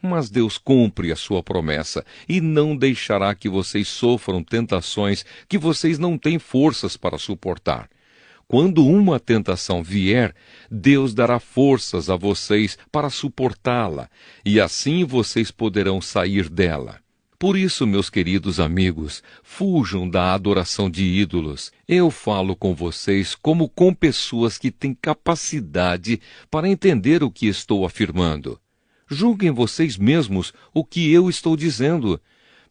Mas Deus cumpre a sua promessa e não deixará que vocês sofram tentações que vocês não têm forças para suportar. Quando uma tentação vier, Deus dará forças a vocês para suportá-la, e assim vocês poderão sair dela. Por isso, meus queridos amigos, fujam da adoração de ídolos. Eu falo com vocês como com pessoas que têm capacidade para entender o que estou afirmando. Julguem vocês mesmos o que eu estou dizendo.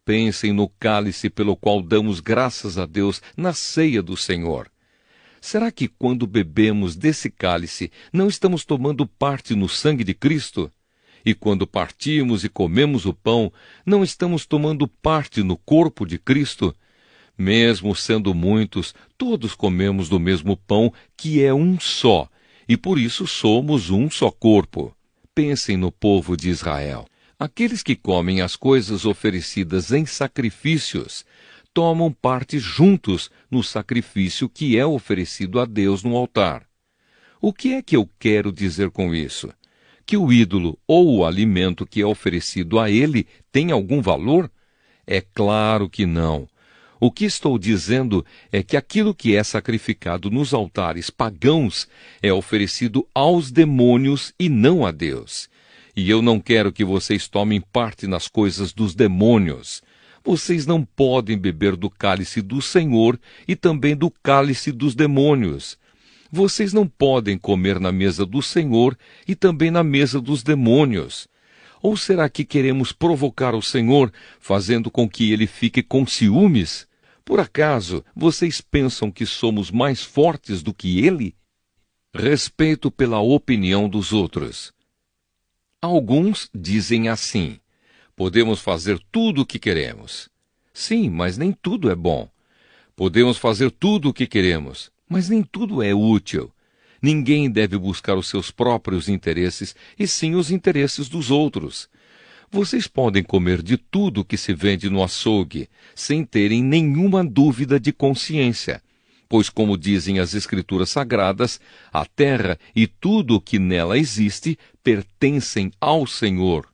Pensem no cálice pelo qual damos graças a Deus na ceia do Senhor. Será que quando bebemos desse cálice não estamos tomando parte no sangue de Cristo? E quando partimos e comemos o pão, não estamos tomando parte no corpo de Cristo? Mesmo sendo muitos, todos comemos do mesmo pão, que é um só, e por isso somos um só corpo. Pensem no povo de Israel. Aqueles que comem as coisas oferecidas em sacrifícios tomam parte juntos no sacrifício que é oferecido a Deus no altar. O que é que eu quero dizer com isso? Que o ídolo ou o alimento que é oferecido a ele tem algum valor? É claro que não. O que estou dizendo é que aquilo que é sacrificado nos altares pagãos é oferecido aos demônios e não a Deus. E eu não quero que vocês tomem parte nas coisas dos demônios. Vocês não podem beber do cálice do Senhor e também do cálice dos demônios. Vocês não podem comer na mesa do Senhor e também na mesa dos demônios. Ou será que queremos provocar o Senhor, fazendo com que ele fique com ciúmes? Por acaso vocês pensam que somos mais fortes do que ele? Respeito pela opinião dos outros. Alguns dizem assim: podemos fazer tudo o que queremos. Sim, mas nem tudo é bom. Podemos fazer tudo o que queremos, mas nem tudo é útil. Ninguém deve buscar os seus próprios interesses, e sim os interesses dos outros. Vocês podem comer de tudo que se vende no açougue, sem terem nenhuma dúvida de consciência. Pois, como dizem as Escrituras Sagradas, a terra e tudo o que nela existe pertencem ao Senhor.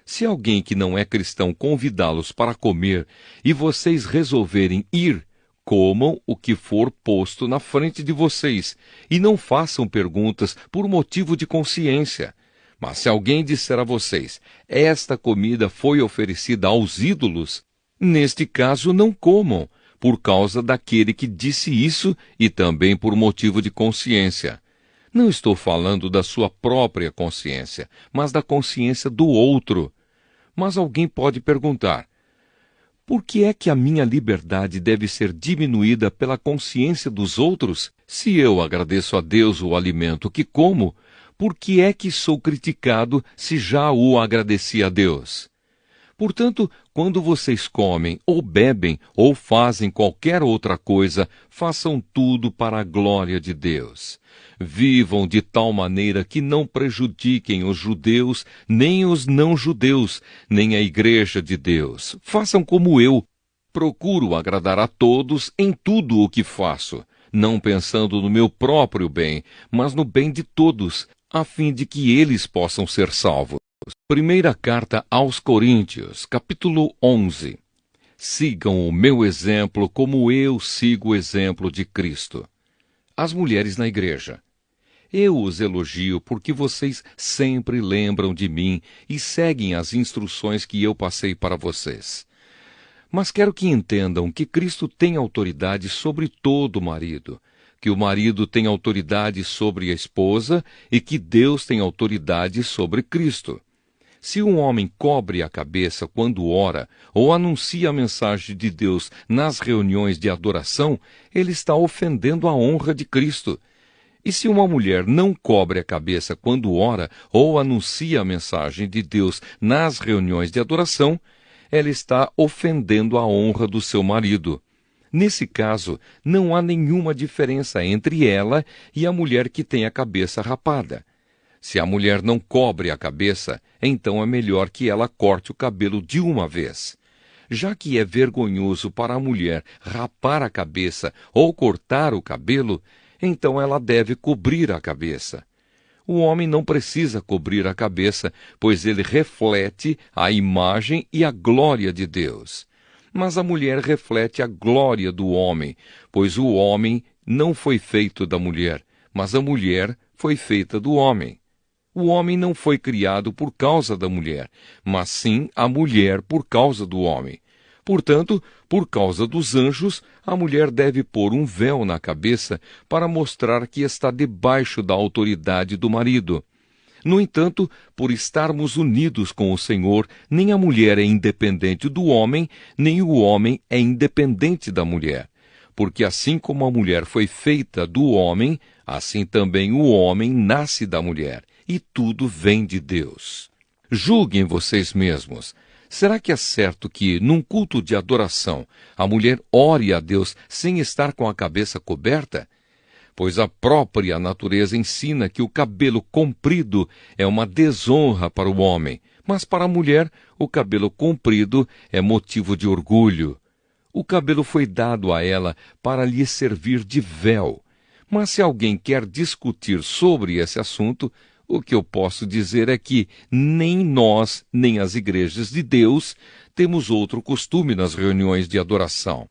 Se alguém que não é cristão convidá-los para comer e vocês resolverem ir, comam o que for posto na frente de vocês e não façam perguntas por motivo de consciência. Mas se alguém disser a vocês: esta comida foi oferecida aos ídolos, neste caso não comam, por causa daquele que disse isso e também por motivo de consciência. Não estou falando da sua própria consciência, mas da consciência do outro. Mas alguém pode perguntar: por que é que a minha liberdade deve ser diminuída pela consciência dos outros? Se eu agradeço a Deus o alimento que como, por que é que sou criticado se já o agradeci a Deus? Portanto, quando vocês comem, ou bebem, ou fazem qualquer outra coisa, façam tudo para a glória de Deus. Vivam de tal maneira que não prejudiquem os judeus, nem os não-judeus, nem a igreja de Deus. Façam como eu. Procuro agradar a todos em tudo o que faço, não pensando no meu próprio bem, mas no bem de todos, a fim de que eles possam ser salvos. Primeira carta aos Coríntios, capítulo 11. Sigam o meu exemplo como eu sigo o exemplo de Cristo. As mulheres na igreja. Eu os elogio porque vocês sempre lembram de mim e seguem as instruções que eu passei para vocês. Mas quero que entendam que Cristo tem autoridade sobre todo marido, que o marido tem autoridade sobre a esposa e que Deus tem autoridade sobre Cristo. Se um homem cobre a cabeça quando ora ou anuncia a mensagem de Deus nas reuniões de adoração, ele está ofendendo a honra de Cristo. E se uma mulher não cobre a cabeça quando ora ou anuncia a mensagem de Deus nas reuniões de adoração, ela está ofendendo a honra do seu marido. Nesse caso, não há nenhuma diferença entre ela e a mulher que tem a cabeça rapada. Se a mulher não cobre a cabeça, então é melhor que ela corte o cabelo de uma vez. Já que é vergonhoso para a mulher rapar a cabeça ou cortar o cabelo, então ela deve cobrir a cabeça. O homem não precisa cobrir a cabeça, pois ele reflete a imagem e a glória de Deus. Mas a mulher reflete a glória do homem, pois o homem não foi feito da mulher, mas a mulher foi feita do homem. O homem não foi criado por causa da mulher, mas sim a mulher por causa do homem. Portanto, por causa dos anjos, a mulher deve pôr um véu na cabeça para mostrar que está debaixo da autoridade do marido. No entanto, por estarmos unidos com o Senhor, nem a mulher é independente do homem, nem o homem é independente da mulher. Porque assim como a mulher foi feita do homem, assim também o homem nasce da mulher. E tudo vem de Deus. Julguem vocês mesmos. Será que é certo que, num culto de adoração, a mulher ore a Deus sem estar com a cabeça coberta? Pois a própria natureza ensina que o cabelo comprido é uma desonra para o homem, mas para a mulher o cabelo comprido é motivo de orgulho. O cabelo foi dado a ela para lhe servir de véu. Mas se alguém quer discutir sobre esse assunto, o que eu posso dizer é que nem nós, nem as igrejas de Deus, temos outro costume nas reuniões de adoração.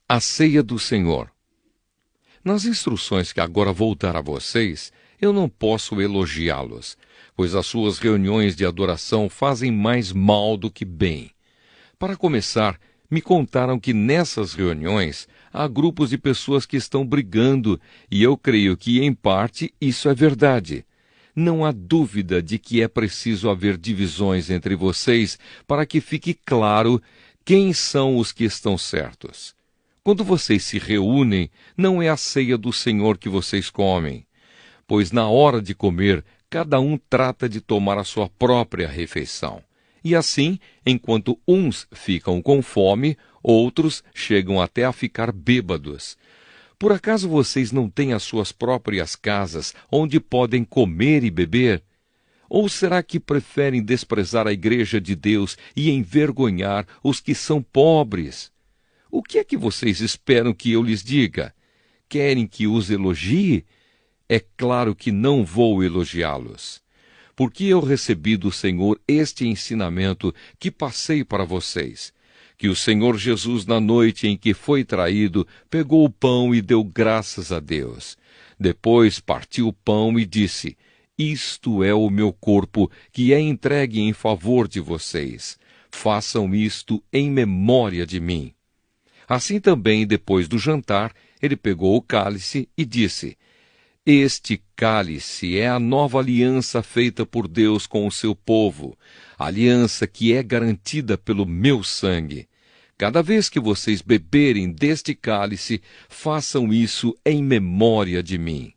A ceia do Senhor. Nas instruções que agora vou dar a vocês, eu não posso elogiá-los, pois as suas reuniões de adoração fazem mais mal do que bem. Para começar, me contaram que nessas reuniões há grupos de pessoas que estão brigando, e eu creio que, em parte, isso é verdade. Não há dúvida de que é preciso haver divisões entre vocês para que fique claro quem são os que estão certos. Quando vocês se reúnem, não é a ceia do Senhor que vocês comem, pois na hora de comer, cada um trata de tomar a sua própria refeição. E assim, enquanto uns ficam com fome, outros chegam até a ficar bêbados. Por acaso vocês não têm as suas próprias casas onde podem comer e beber? Ou será que preferem desprezar a igreja de Deus e envergonhar os que são pobres? O que é que vocês esperam que eu lhes diga? Querem que os elogie? É claro que não vou elogiá-los. Porque eu recebi do Senhor este ensinamento que passei para vocês, que o Senhor Jesus, na noite em que foi traído, pegou o pão e deu graças a Deus. Depois partiu o pão e disse: Isto é o meu corpo, que é entregue em favor de vocês. Façam isto em memória de mim. Assim também, depois do jantar, ele pegou o cálice e disse: Este cálice é a nova aliança feita por Deus com o seu povo, aliança que é garantida pelo meu sangue. Cada vez que vocês beberem deste cálice, façam isso em memória de mim.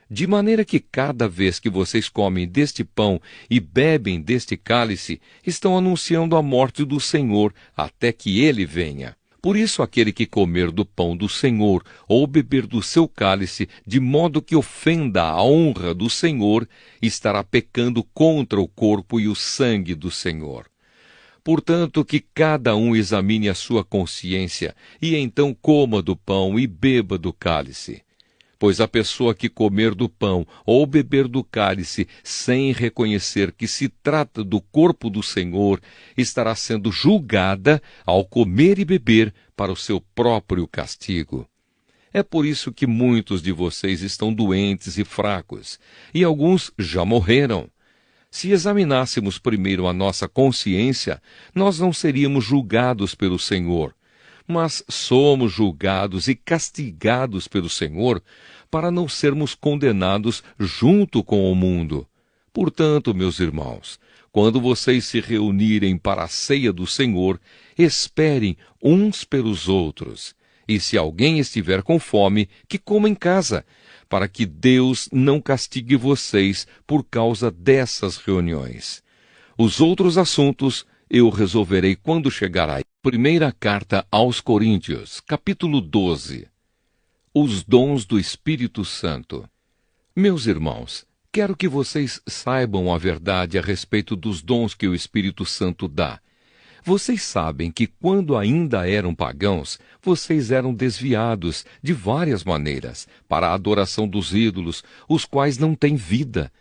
De maneira que cada vez que vocês comem deste pão e bebem deste cálice, estão anunciando a morte do Senhor até que ele venha. Por isso, aquele que comer do pão do Senhor ou beber do seu cálice, de modo que ofenda a honra do Senhor, estará pecando contra o corpo e o sangue do Senhor. Portanto, que cada um examine a sua consciência, e então coma do pão e beba do cálice. Pois a pessoa que comer do pão ou beber do cálice sem reconhecer que se trata do corpo do Senhor, estará sendo julgada ao comer e beber para o seu próprio castigo. É por isso que muitos de vocês estão doentes e fracos, e alguns já morreram. Se examinássemos primeiro a nossa consciência, nós não seríamos julgados pelo Senhor, mas somos julgados e castigados pelo Senhor para não sermos condenados junto com o mundo. Portanto, meus irmãos, quando vocês se reunirem para a ceia do Senhor, esperem uns pelos outros. E se alguém estiver com fome, que coma em casa, para que Deus não castigue vocês por causa dessas reuniões. Os outros assuntos eu resolverei quando chegar aí. Primeira carta aos Coríntios, capítulo 12. Os dons do Espírito Santo. Meus irmãos, quero que vocês saibam a verdade a respeito dos dons que o Espírito Santo dá. Vocês sabem que quando ainda eram pagãos, vocês eram desviados de várias maneiras para a adoração dos ídolos, os quais não têm vida.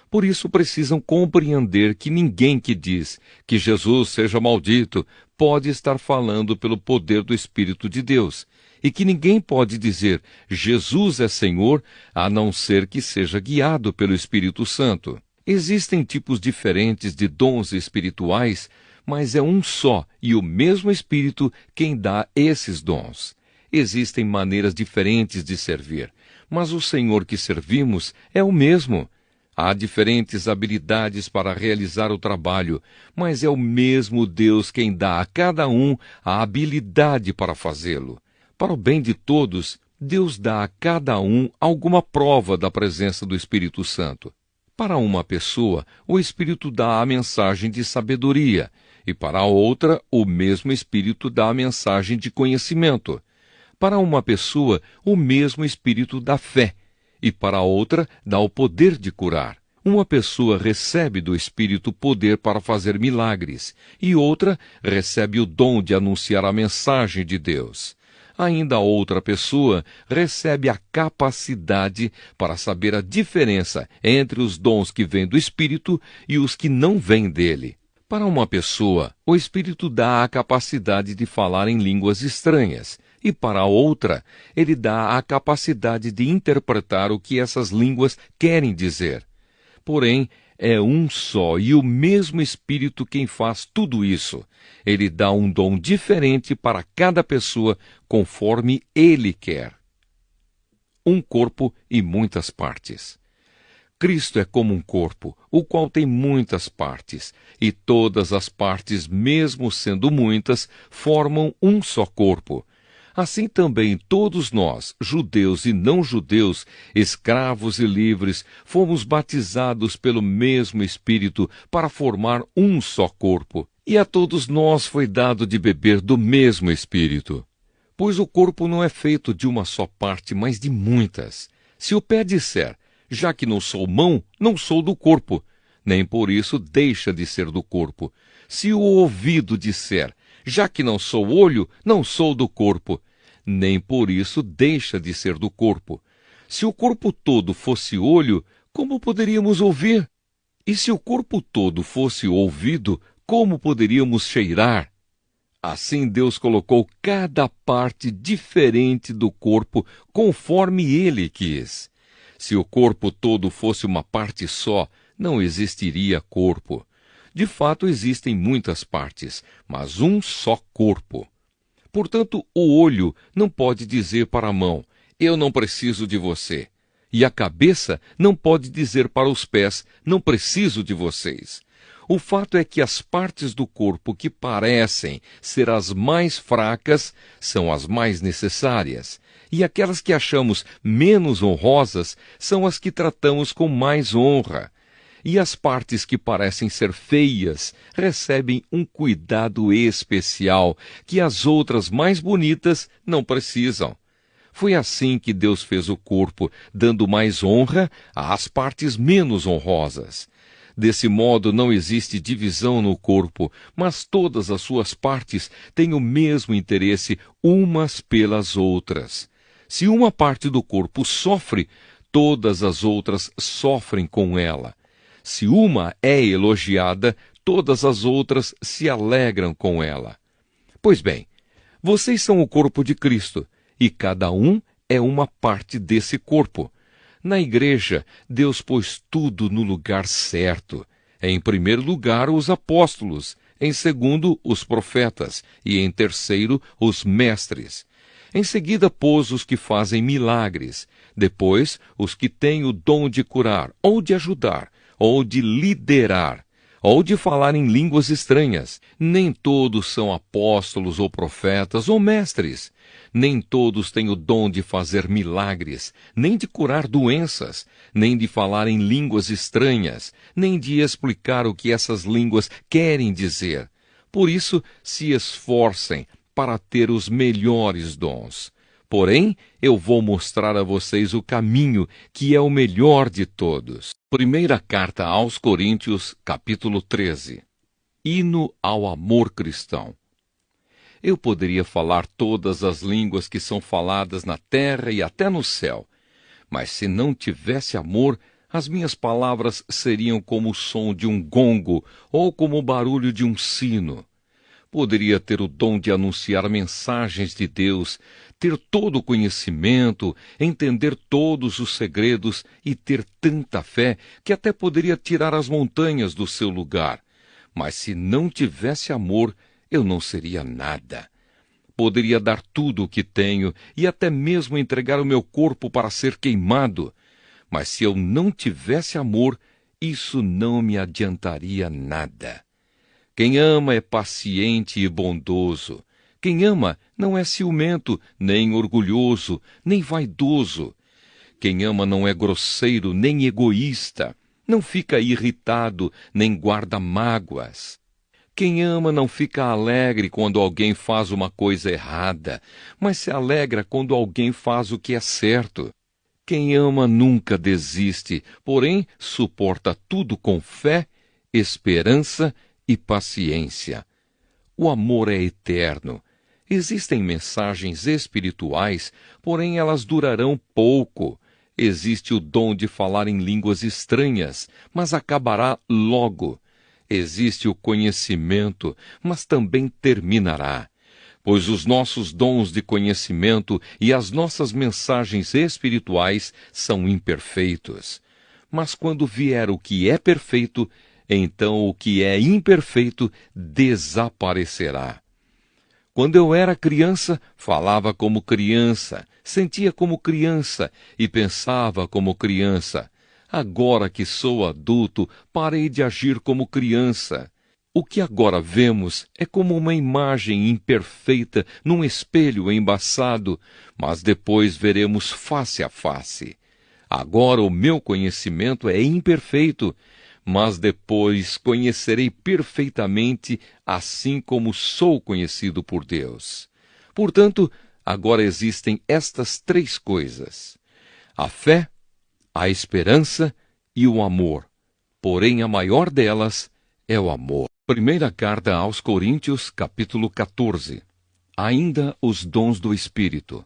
Por isso precisam compreender que ninguém que diz que Jesus seja maldito pode estar falando pelo poder do Espírito de Deus, e que ninguém pode dizer Jesus é Senhor a não ser que seja guiado pelo Espírito Santo. Existem tipos diferentes de dons espirituais, mas é um só e o mesmo Espírito quem dá esses dons. Existem maneiras diferentes de servir, mas o Senhor que servimos é o mesmo. Há diferentes habilidades para realizar o trabalho, mas é o mesmo Deus quem dá a cada um a habilidade para fazê-lo. Para o bem de todos, Deus dá a cada um alguma prova da presença do Espírito Santo. Para uma pessoa, o Espírito dá a mensagem de sabedoria, e para a outra, o mesmo Espírito dá a mensagem de conhecimento. Para uma pessoa, o mesmo Espírito dá fé, e para a outra dá o poder de curar. Uma pessoa recebe do Espírito poder para fazer milagres, e outra recebe o dom de anunciar a mensagem de Deus. Ainda outra pessoa recebe a capacidade para saber a diferença entre os dons que vêm do Espírito e os que não vêm dele. Para uma pessoa, o Espírito dá a capacidade de falar em línguas estranhas, e para a outra, ele dá a capacidade de interpretar o que essas línguas querem dizer. Porém, É um só e o mesmo Espírito quem faz tudo isso. Ele dá um dom diferente para cada pessoa, conforme Ele quer. Um corpo e muitas partes. Cristo é como um corpo, o qual tem muitas partes, e todas as partes, mesmo sendo muitas, formam um só corpo. Assim também todos nós, judeus e não judeus, escravos e livres, fomos batizados pelo mesmo Espírito para formar um só corpo. E a todos nós foi dado de beber do mesmo Espírito. Pois o corpo não é feito de uma só parte, mas de muitas. Se o pé disser, já que não sou mão, não sou do corpo, nem por isso deixa de ser do corpo. Se o ouvido disser, já que não sou olho, não sou do corpo, nem por isso deixa de ser do corpo. Se o corpo todo fosse olho, como poderíamos ouvir? E se o corpo todo fosse ouvido, como poderíamos cheirar? Assim Deus colocou cada parte diferente do corpo, conforme Ele quis. Se o corpo todo fosse uma parte só, não existiria corpo. De fato, existem muitas partes, mas um só corpo. Portanto, o olho não pode dizer para a mão, eu não preciso de você. E a cabeça não pode dizer para os pés, não preciso de vocês. O fato é que as partes do corpo que parecem ser as mais fracas são as mais necessárias. E aquelas que achamos menos honrosas são as que tratamos com mais honra. E as partes que parecem ser feias recebem um cuidado especial que as outras mais bonitas não precisam. Foi assim que Deus fez o corpo, dando mais honra às partes menos honrosas. Desse modo não existe divisão no corpo, mas todas as suas partes têm o mesmo interesse umas pelas outras. Se uma parte do corpo sofre, todas as outras sofrem com ela. Se uma é elogiada, todas as outras se alegram com ela. Pois bem, vocês são o corpo de Cristo, e cada um é uma parte desse corpo. Na igreja, Deus pôs tudo no lugar certo. Em primeiro lugar, os apóstolos, em segundo, os profetas, e em terceiro, os mestres. Em seguida, pôs os que fazem milagres, depois, os que têm o dom de curar, ou de ajudar, ou de liderar, ou de falar em línguas estranhas. Nem todos são apóstolos ou profetas ou mestres. Nem todos têm o dom de fazer milagres, nem de curar doenças, nem de falar em línguas estranhas, nem de explicar o que essas línguas querem dizer. Por isso, se esforcem para ter os melhores dons. Porém, eu vou mostrar a vocês o caminho que é o melhor de todos. Primeira carta aos Coríntios, capítulo 13. Hino ao amor cristão. Eu poderia falar todas as línguas que são faladas na terra e até no céu, mas se não tivesse amor, as minhas palavras seriam como o som de um gongo ou como o barulho de um sino. Poderia ter o dom de anunciar mensagens de Deus, ter todo o conhecimento, entender todos os segredos e ter tanta fé que até poderia tirar as montanhas do seu lugar. Mas se não tivesse amor, eu não seria nada. Poderia dar tudo o que tenho e até mesmo entregar o meu corpo para ser queimado. Mas se eu não tivesse amor, isso não me adiantaria nada. Quem ama é paciente e bondoso. Quem ama não é ciumento, nem orgulhoso, nem vaidoso. Quem ama não é grosseiro, nem egoísta. Não fica irritado, nem guarda mágoas. Quem ama não fica alegre quando alguém faz uma coisa errada, mas se alegra quando alguém faz o que é certo. Quem ama nunca desiste, porém suporta tudo com fé, esperança e paciência. O amor é eterno. Existem mensagens espirituais, porém elas durarão pouco. Existe o dom de falar em línguas estranhas, mas acabará logo. Existe o conhecimento, mas também terminará. Pois os nossos dons de conhecimento e as nossas mensagens espirituais são imperfeitos. Mas quando vier o que é perfeito, então o que é imperfeito desaparecerá. Quando eu era criança, falava como criança, sentia como criança e pensava como criança. Agora que sou adulto, parei de agir como criança. O que agora vemos é como uma imagem imperfeita num espelho embaçado, mas depois veremos face a face. Agora o meu conhecimento é imperfeito, mas depois conhecerei perfeitamente, assim como sou conhecido por Deus. Portanto, agora existem estas três coisas: a fé, a esperança e o amor. Porém, a maior delas é o amor. Primeira carta aos Coríntios, capítulo 14. Ainda os dons do Espírito.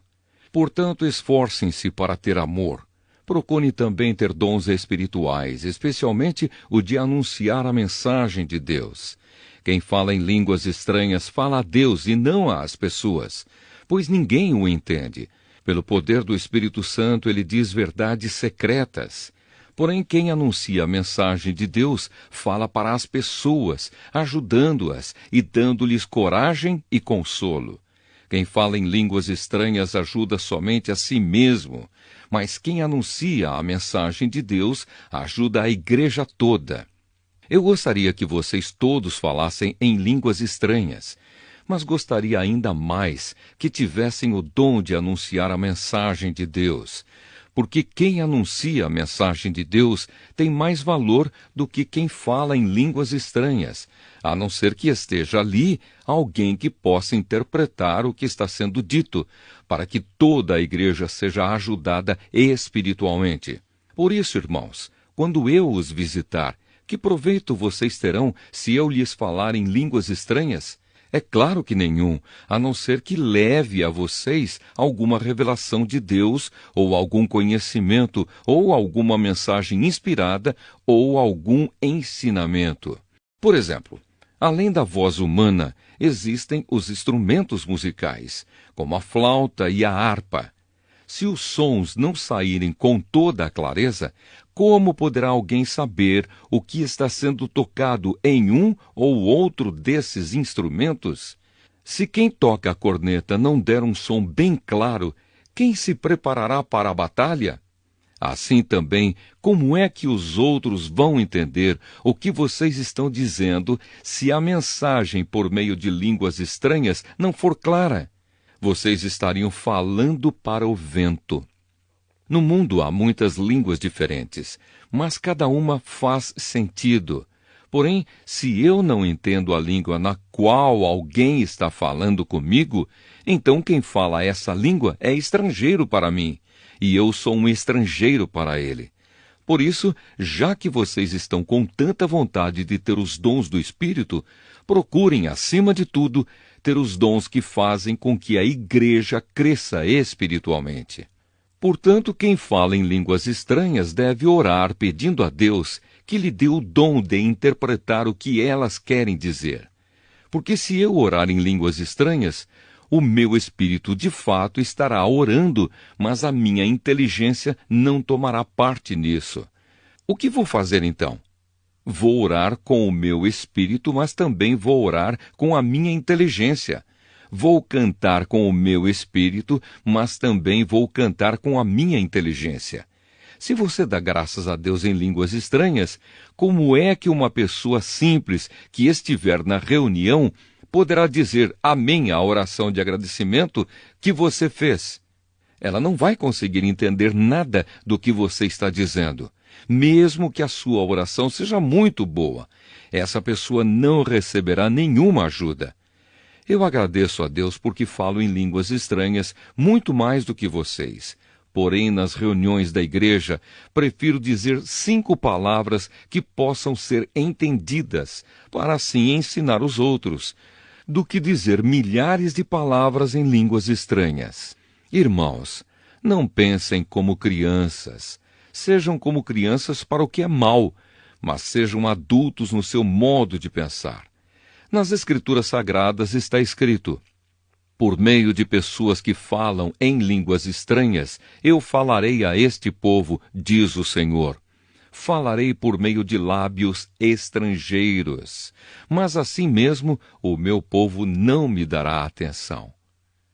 Portanto, esforcem-se para ter amor. Procure também ter dons espirituais, especialmente o de anunciar a mensagem de Deus. Quem fala em línguas estranhas fala a Deus e não às pessoas, pois ninguém o entende. Pelo poder do Espírito Santo, ele diz verdades secretas. Porém, quem anuncia a mensagem de Deus fala para as pessoas, ajudando-as e dando-lhes coragem e consolo. Quem fala em línguas estranhas ajuda somente a si mesmo, mas quem anuncia a mensagem de Deus ajuda a igreja toda. Eu gostaria que vocês todos falassem em línguas estranhas, mas gostaria ainda mais que tivessem o dom de anunciar a mensagem de Deus, porque quem anuncia a mensagem de Deus tem mais valor do que quem fala em línguas estranhas, a não ser que esteja ali alguém que possa interpretar o que está sendo dito, para que toda a igreja seja ajudada espiritualmente. Por isso, irmãos, quando eu os visitar, que proveito vocês terão se eu lhes falar em línguas estranhas? É claro que nenhum, a não ser que leve a vocês alguma revelação de Deus, ou algum conhecimento, ou alguma mensagem inspirada, ou algum ensinamento. Por exemplo, além da voz humana, existem os instrumentos musicais, como a flauta e a harpa. Se os sons não saírem com toda a clareza, como poderá alguém saber o que está sendo tocado em um ou outro desses instrumentos? Se quem toca a corneta não der um som bem claro, quem se preparará para a batalha? Assim também, como é que os outros vão entender o que vocês estão dizendo se a mensagem por meio de línguas estranhas não for clara? Vocês estariam falando para o vento. No mundo há muitas línguas diferentes, mas cada uma faz sentido. Porém, se eu não entendo a língua na qual alguém está falando comigo, então quem fala essa língua é estrangeiro para mim, e eu sou um estrangeiro para ele. Por isso, já que vocês estão com tanta vontade de ter os dons do Espírito, procurem, acima de tudo, ter os dons que fazem com que a igreja cresça espiritualmente. Portanto, quem fala em línguas estranhas deve orar pedindo a Deus que lhe dê o dom de interpretar o que elas querem dizer. Porque se eu orar em línguas estranhas, o meu espírito de fato estará orando, mas a minha inteligência não tomará parte nisso. O que vou fazer então? Vou orar com o meu espírito, mas também vou orar com a minha inteligência. Vou cantar com o meu espírito, mas também vou cantar com a minha inteligência. Se você dá graças a Deus em línguas estranhas, como é que uma pessoa simples que estiver na reunião poderá dizer amém à oração de agradecimento que você fez? Ela não vai conseguir entender nada do que você está dizendo, mesmo que a sua oração seja muito boa. Essa pessoa não receberá nenhuma ajuda. Eu agradeço a Deus porque falo em línguas estranhas muito mais do que vocês. Porém, nas reuniões da igreja, prefiro dizer 5 palavras que possam ser entendidas, para assim ensinar os outros, do que dizer milhares de palavras em línguas estranhas. Irmãos, não pensem como crianças. Sejam como crianças para o que é mal, mas sejam adultos no seu modo de pensar. Nas Escrituras Sagradas está escrito: por meio de pessoas que falam em línguas estranhas, eu falarei a este povo, diz o Senhor. falarei por meio de lábios estrangeiros, mas assim mesmo o meu povo não me dará atenção.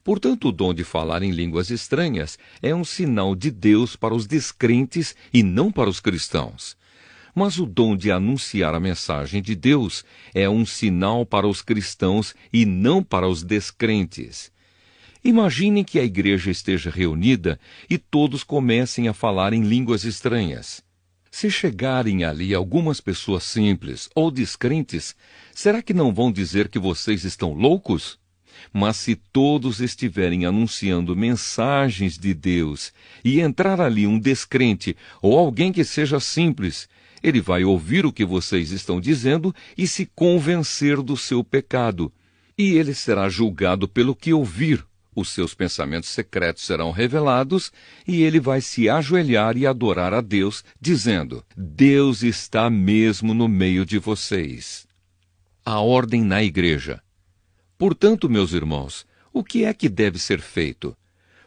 Portanto, o dom de falar em línguas estranhas é um sinal de Deus para os descrentes e não para os cristãos. Mas o dom de anunciar a mensagem de Deus é um sinal para os cristãos e não para os descrentes. Imaginem que a igreja esteja reunida e todos comecem a falar em línguas estranhas. Se chegarem ali algumas pessoas simples ou descrentes, será que não vão dizer que vocês estão loucos? Mas se todos estiverem anunciando mensagens de Deus e entrar ali um descrente ou alguém que seja simples, ele vai ouvir o que vocês estão dizendo e se convencer do seu pecado. E ele será julgado pelo que ouvir. Os seus pensamentos secretos serão revelados e ele vai se ajoelhar e adorar a Deus, dizendo: Deus está mesmo no meio de vocês. A ordem na igreja. Portanto, meus irmãos, o que é que deve ser feito?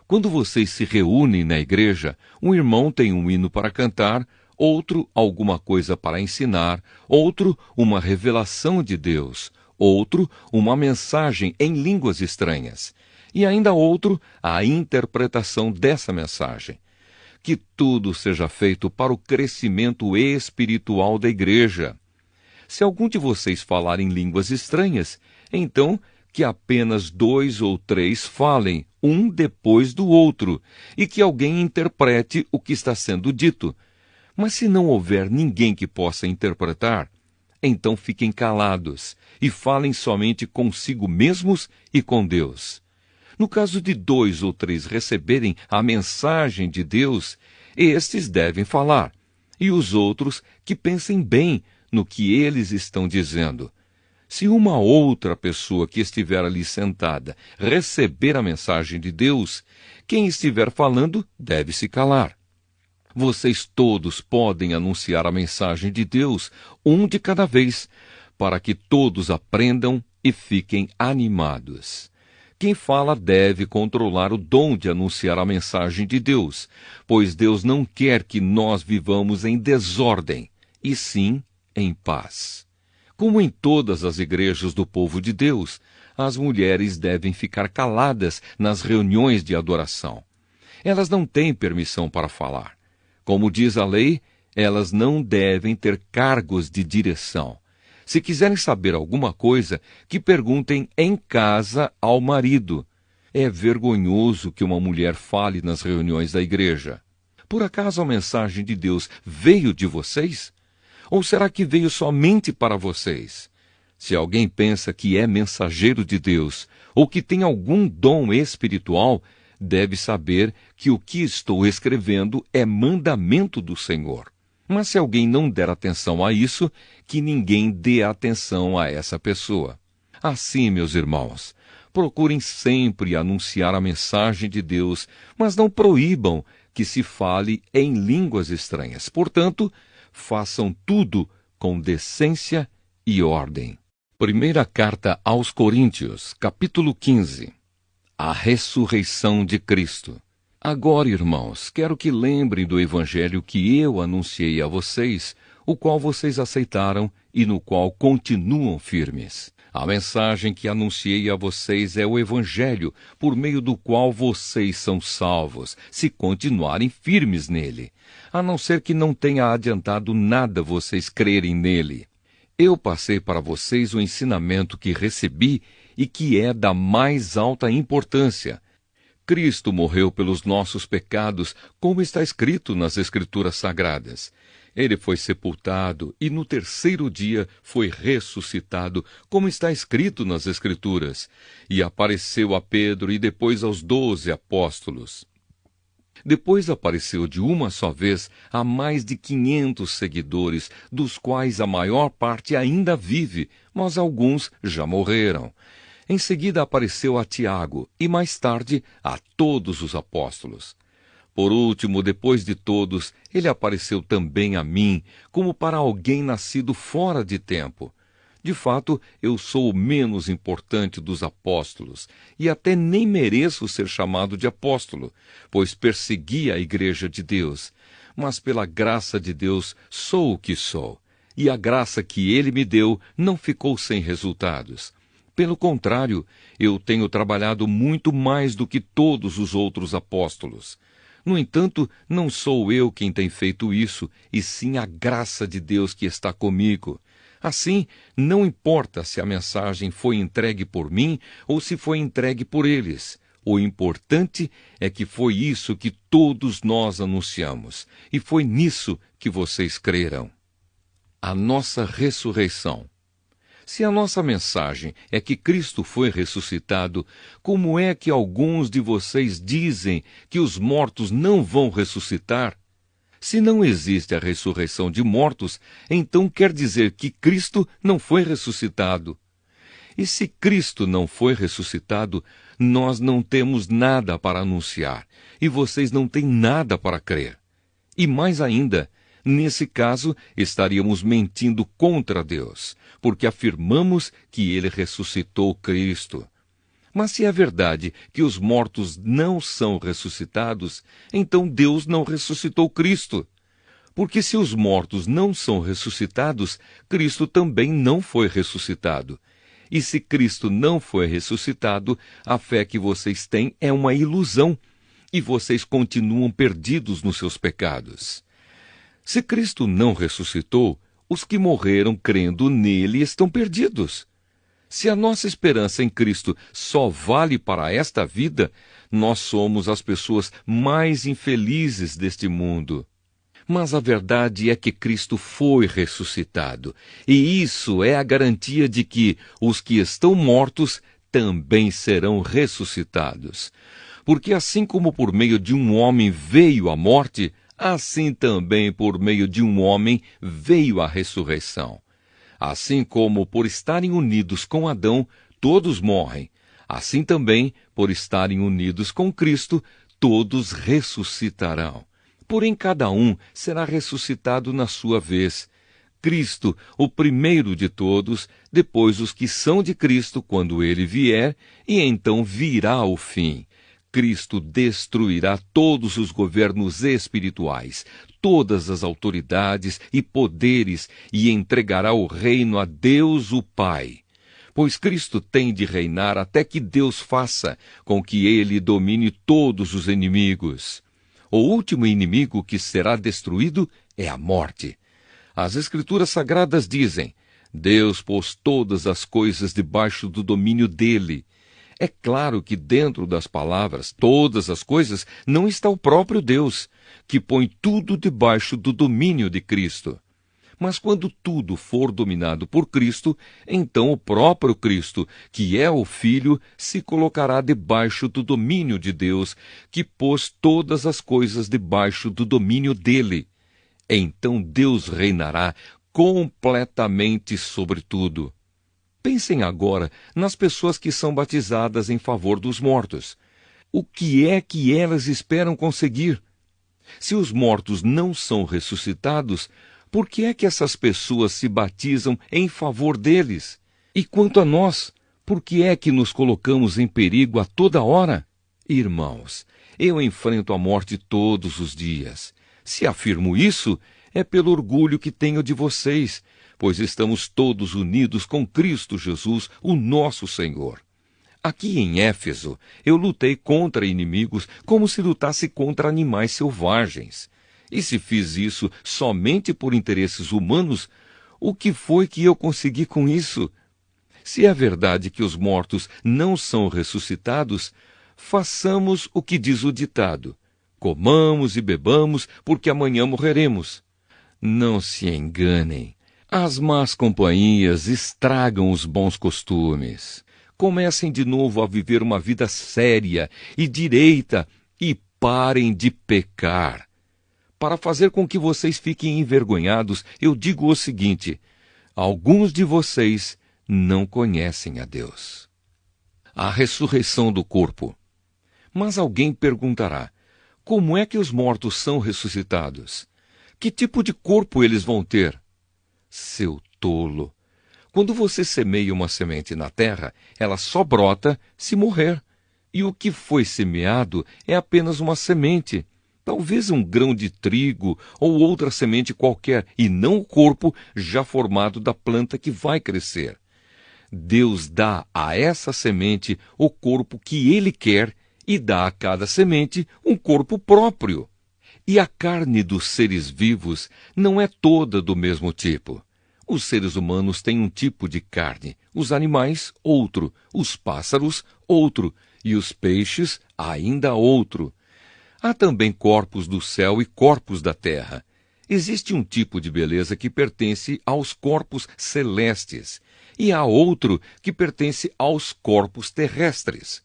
Quando vocês se reúnem na igreja, um irmão tem um hino para cantar, outro alguma coisa para ensinar, outro uma revelação de Deus, outro uma mensagem em línguas estranhas, e ainda outro a interpretação dessa mensagem. Que tudo seja feito para o crescimento espiritual da igreja. Se algum de vocês falar em línguas estranhas, então que apenas 2 ou 3 falem, um depois do outro, e que alguém interprete o que está sendo dito. Mas se não houver ninguém que possa interpretar, então fiquem calados e falem somente consigo mesmos e com Deus. No caso de 2 ou 3 receberem a mensagem de Deus, estes devem falar, e os outros que pensem bem no que eles estão dizendo. Se uma outra pessoa que estiver ali sentada receber a mensagem de Deus, quem estiver falando deve se calar. Vocês todos podem anunciar a mensagem de Deus, um de cada vez, para que todos aprendam e fiquem animados. Quem fala deve controlar o dom de anunciar a mensagem de Deus, pois Deus não quer que nós vivamos em desordem, e sim em paz. Como em todas as igrejas do povo de Deus, as mulheres devem ficar caladas nas reuniões de adoração. Elas não têm permissão para falar. Como diz a lei, elas não devem ter cargos de direção. Se quiserem saber alguma coisa, que perguntem em casa ao marido. É vergonhoso que uma mulher fale nas reuniões da igreja. Por acaso a mensagem de Deus veio de vocês? Ou será que veio somente para vocês? Se alguém pensa que é mensageiro de Deus, ou que tem algum dom espiritual, deve saber que o que estou escrevendo é mandamento do Senhor. Mas se alguém não der atenção a isso, que ninguém dê atenção a essa pessoa. Assim, meus irmãos, procurem sempre anunciar a mensagem de Deus, mas não proíbam que se fale em línguas estranhas. Portanto, façam tudo com decência e ordem. Primeira carta aos Coríntios, capítulo 15. A ressurreição de Cristo. Agora, irmãos, quero que lembrem do evangelho que eu anunciei a vocês, o qual vocês aceitaram e no qual continuam firmes. A mensagem que anunciei a vocês é o evangelho, por meio do qual vocês são salvos, se continuarem firmes nele, a não ser que não tenha adiantado nada vocês crerem nele. Eu passei para vocês o ensinamento que recebi e que é da mais alta importância. Cristo morreu pelos nossos pecados, como está escrito nas Escrituras Sagradas. Ele foi sepultado e no terceiro dia foi ressuscitado, como está escrito nas Escrituras, e apareceu a Pedro e depois aos 12 apóstolos. Depois apareceu de uma só vez a mais de 500 seguidores, dos quais a maior parte ainda vive, mas alguns já morreram. Em seguida apareceu a Tiago e mais tarde a todos os apóstolos. Por último, depois de todos, ele apareceu também a mim, como para alguém nascido fora de tempo. De fato, eu sou o menos importante dos apóstolos, e até nem mereço ser chamado de apóstolo, pois persegui a igreja de Deus. mas pela graça de Deus sou o que sou. E a graça que Ele me deu não ficou sem resultados. Pelo contrário, eu tenho trabalhado muito mais do que todos os outros apóstolos. No entanto, não sou eu quem tem feito isso, e sim a graça de Deus que está comigo. Assim, não importa se a mensagem foi entregue por mim ou se foi entregue por eles. O importante é que foi isso que todos nós anunciamos, e foi nisso que vocês creram. A nossa ressurreição. Se a nossa mensagem é que Cristo foi ressuscitado, como é que alguns de vocês dizem que os mortos não vão ressuscitar? Se não existe a ressurreição de mortos, então quer dizer que Cristo não foi ressuscitado. E se Cristo não foi ressuscitado, nós não temos nada para anunciar, e vocês não têm nada para crer. E mais ainda, nesse caso, estaríamos mentindo contra Deus, porque afirmamos que Ele ressuscitou Cristo. Mas se é verdade que os mortos não são ressuscitados, então Deus não ressuscitou Cristo. Porque se os mortos não são ressuscitados, Cristo também não foi ressuscitado. E se Cristo não foi ressuscitado, a fé que vocês têm é uma ilusão, e vocês continuam perdidos nos seus pecados. Se Cristo não ressuscitou, os que morreram crendo nele estão perdidos. Se a nossa esperança em Cristo só vale para esta vida, nós somos as pessoas mais infelizes deste mundo. Mas a verdade é que Cristo foi ressuscitado, e isso é a garantia de que os que estão mortos também serão ressuscitados. Porque assim como por meio de um homem veio a morte, assim também por meio de um homem veio a ressurreição. Assim como por estarem unidos com Adão, todos morrem, assim também, por estarem unidos com Cristo, todos ressuscitarão. Porém, cada um será ressuscitado na sua vez. Cristo, o primeiro de todos, depois os que são de Cristo quando ele vier, e então virá o fim. Cristo destruirá todos os governos espirituais, todas as autoridades e poderes, e entregará o reino a Deus o Pai. Pois Cristo tem de reinar até que Deus faça com que ele domine todos os inimigos. O último inimigo que será destruído é a morte. As Escrituras Sagradas dizem: Deus pôs todas as coisas debaixo do domínio dele. É claro que dentro das palavras todas as coisas não está o próprio Deus, que põe tudo debaixo do domínio de Cristo. Mas quando tudo for dominado por Cristo, então o próprio Cristo, que é o Filho, se colocará debaixo do domínio de Deus, que pôs todas as coisas debaixo do domínio dele. Então Deus reinará completamente sobre tudo. Pensem agora nas pessoas que são batizadas em favor dos mortos. O que é que elas esperam conseguir? Se os mortos não são ressuscitados, por que é que essas pessoas se batizam em favor deles? E quanto a nós, por que é que nos colocamos em perigo a toda hora? Irmãos, eu enfrento a morte todos os dias. Se afirmo isso, é pelo orgulho que tenho de vocês, pois estamos todos unidos com Cristo Jesus, o nosso Senhor. Aqui em Éfeso, eu lutei contra inimigos como se lutasse contra animais selvagens. E se fiz isso somente por interesses humanos, o que foi que eu consegui com isso? Se é verdade que os mortos não são ressuscitados, façamos o que diz o ditado: comamos e bebamos, porque amanhã morreremos. Não se enganem. As más companhias estragam os bons costumes. Comecem de novo a viver uma vida séria e direita e parem de pecar. Para fazer com que vocês fiquem envergonhados, eu digo o seguinte: alguns de vocês não conhecem a Deus. A ressurreição do corpo. Mas alguém perguntará: como é que os mortos são ressuscitados? Que tipo de corpo eles vão ter? Seu tolo! Quando você semeia uma semente na terra, ela só brota se morrer. E o que foi semeado é apenas uma semente. talvez um grão de trigo ou outra semente qualquer, e não o corpo já formado da planta que vai crescer. Deus dá a essa semente o corpo que Ele quer e dá a cada semente um corpo próprio. E a carne dos seres vivos não é toda do mesmo tipo. Os seres humanos têm um tipo de carne, os animais, outro, os pássaros, outro, e os peixes, ainda outro. Há também corpos do céu e corpos da terra. Existe um tipo de beleza que pertence aos corpos celestes, e há outro que pertence aos corpos terrestres.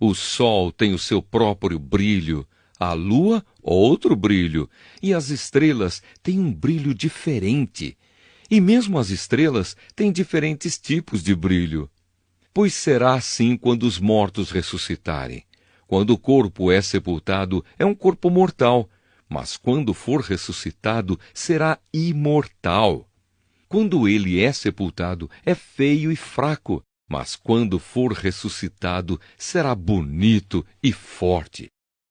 O sol tem o seu próprio brilho, a lua, outro brilho, e as estrelas têm um brilho diferente. E mesmo as estrelas têm diferentes tipos de brilho. Pois será assim quando os mortos ressuscitarem. Quando o corpo é sepultado, é um corpo mortal, mas quando for ressuscitado, será imortal. Quando ele é sepultado, é feio e fraco, mas quando for ressuscitado, será bonito e forte.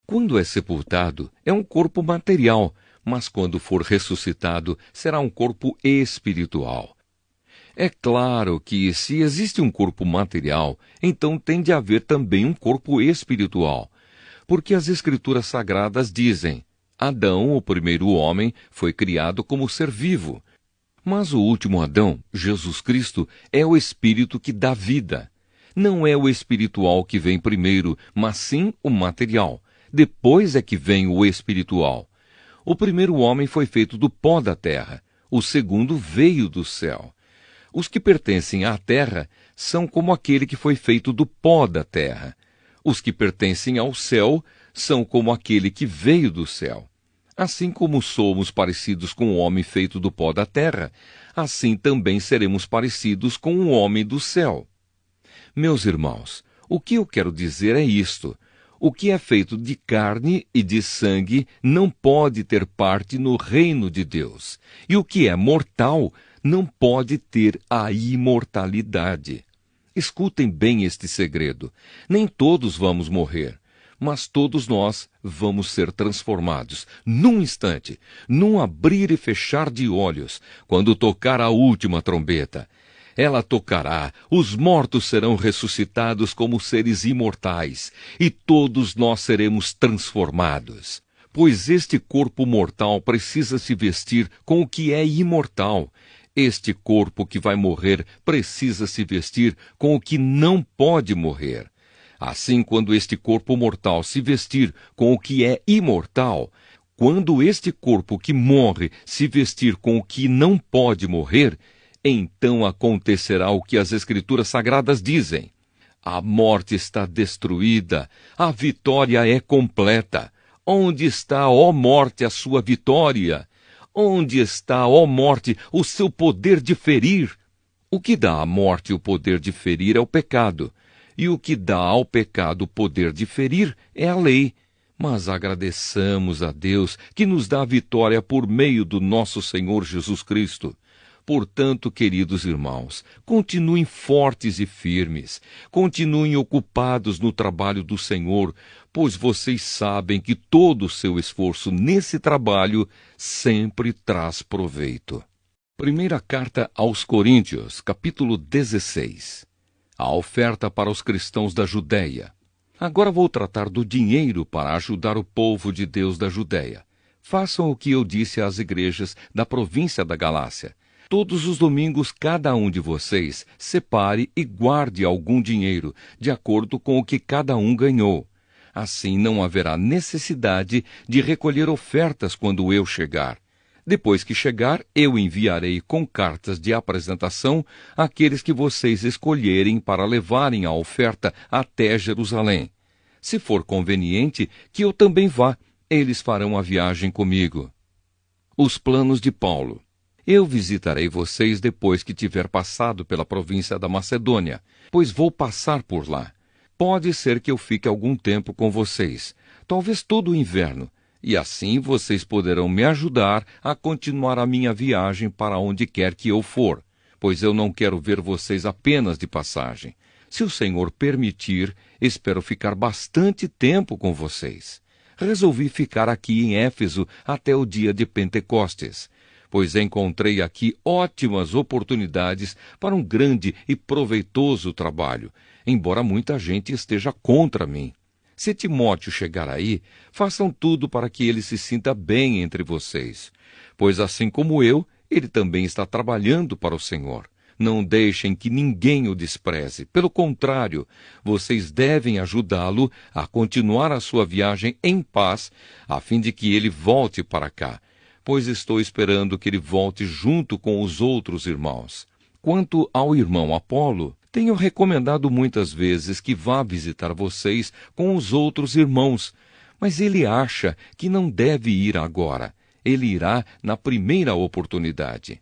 Quando é sepultado, é um corpo material, mas quando for ressuscitado, será um corpo espiritual. É claro que, se existe um corpo material, então tem de haver também um corpo espiritual. Porque as Escrituras Sagradas dizem: Adão, o primeiro homem, foi criado como ser vivo. Mas o último Adão, Jesus Cristo, é o Espírito que dá vida. Não é o espiritual que vem primeiro, mas sim o material. Depois é que vem o espiritual. O primeiro homem foi feito do pó da terra. O segundo veio do céu. Os que pertencem à terra são como aquele que foi feito do pó da terra. Os que pertencem ao céu são como aquele que veio do céu. Assim como somos parecidos com o homem feito do pó da terra, assim também seremos parecidos com o homem do céu. Meus irmãos, o que eu quero dizer é isto: o que é feito de carne e de sangue não pode ter parte no reino de Deus, e o que é mortal não pode ter a imortalidade. Escutem bem este segredo: nem todos vamos morrer, mas todos nós vamos ser transformados, num instante, num abrir e fechar de olhos, quando tocar a última trombeta. Ela tocará, os mortos serão ressuscitados como seres imortais, e todos nós seremos transformados. Pois este corpo mortal precisa se vestir com o que é imortal. Este corpo que vai morrer precisa se vestir com o que não pode morrer. Assim, quando este corpo mortal se vestir com o que é imortal, quando este corpo que morre se vestir com o que não pode morrer, então acontecerá o que as Escrituras Sagradas dizem: a morte está destruída, a vitória é completa. Onde está, ó morte, a sua vitória? Onde está, ó morte, o seu poder de ferir? O que dá à morte o poder de ferir é o pecado, e o que dá ao pecado o poder de ferir é a lei. Mas agradeçamos a Deus que nos dá a vitória por meio do nosso Senhor Jesus Cristo. Portanto, queridos irmãos, continuem fortes e firmes, continuem ocupados no trabalho do Senhor, pois vocês sabem que todo o seu esforço nesse trabalho sempre traz proveito. Primeira carta aos Coríntios, capítulo 16. A oferta para os cristãos da Judéia. Agora vou tratar do dinheiro para ajudar o povo de Deus da Judéia. Façam o que eu disse às igrejas da província da Galácia. Todos os domingos, cada um de vocês separe e guarde algum dinheiro, de acordo com o que cada um ganhou. Assim não haverá necessidade de recolher ofertas quando eu chegar. Depois que chegar, eu enviarei com cartas de apresentação aqueles que vocês escolherem para levarem a oferta até Jerusalém. Se for conveniente, que eu também vá, eles farão a viagem comigo. Os planos de Paulo. Eu visitarei vocês depois que tiver passado pela província da Macedônia, pois vou passar por lá. Pode ser que eu fique algum tempo com vocês, talvez todo o inverno, e assim vocês poderão me ajudar a continuar a minha viagem para onde quer que eu for, pois eu não quero ver vocês apenas de passagem. Se o Senhor permitir, espero ficar bastante tempo com vocês. resolvi ficar aqui em Éfeso até o dia de Pentecostes, pois encontrei aqui ótimas oportunidades para um grande e proveitoso trabalho, embora muita gente esteja contra mim. Se Timóteo chegar aí, façam tudo para que ele se sinta bem entre vocês, pois assim como eu, ele também está trabalhando para o Senhor. Não deixem que ninguém o despreze. Pelo contrário, vocês devem ajudá-lo a continuar a sua viagem em paz, a fim de que ele volte para cá, pois estou esperando que ele volte junto com os outros irmãos. Quanto ao irmão Apolo, tenho recomendado muitas vezes que vá visitar vocês com os outros irmãos, mas ele acha que não deve ir agora. Ele irá na primeira oportunidade.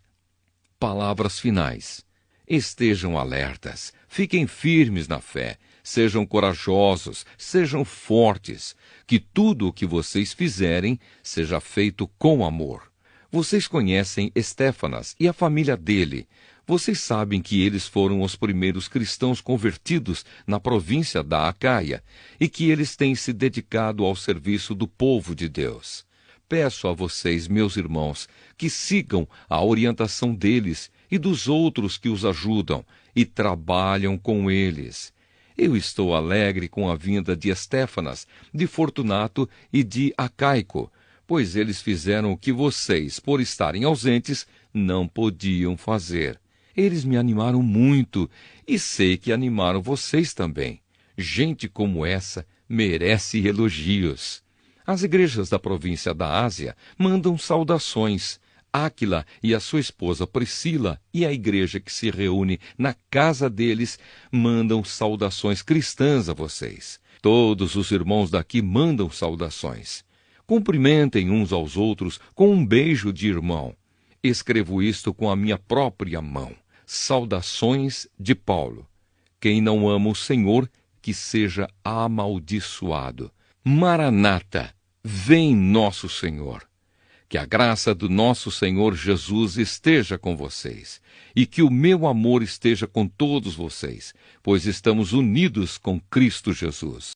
Palavras finais. Estejam alertas, fiquem firmes na fé, sejam corajosos, sejam fortes, que tudo o que vocês fizerem seja feito com amor. Vocês conhecem Estéfanas e a família dele. Vocês sabem que eles foram os primeiros cristãos convertidos na província da Acaia e que eles têm se dedicado ao serviço do povo de Deus. Peço a vocês, meus irmãos, que sigam a orientação deles e dos outros que os ajudam e trabalham com eles. Eu estou alegre com a vinda de Estéfanas, de Fortunato e de Acaico, pois eles fizeram o que vocês, por estarem ausentes, não podiam fazer. Eles me animaram muito e sei que animaram vocês também. Gente como essa merece elogios. As igrejas da província da Ásia mandam saudações. Áquila e a sua esposa Priscila e a igreja que se reúne na casa deles mandam saudações cristãs a vocês. Todos os irmãos daqui mandam saudações. Cumprimentem uns aos outros com um beijo de irmão. Escrevo isto com a minha própria mão. Saudações de Paulo. Quem não ama o Senhor, que seja amaldiçoado. Maranata, vem nosso Senhor. Que a graça do nosso Senhor Jesus esteja com vocês, e que o meu amor esteja com todos vocês, pois estamos unidos com Cristo Jesus.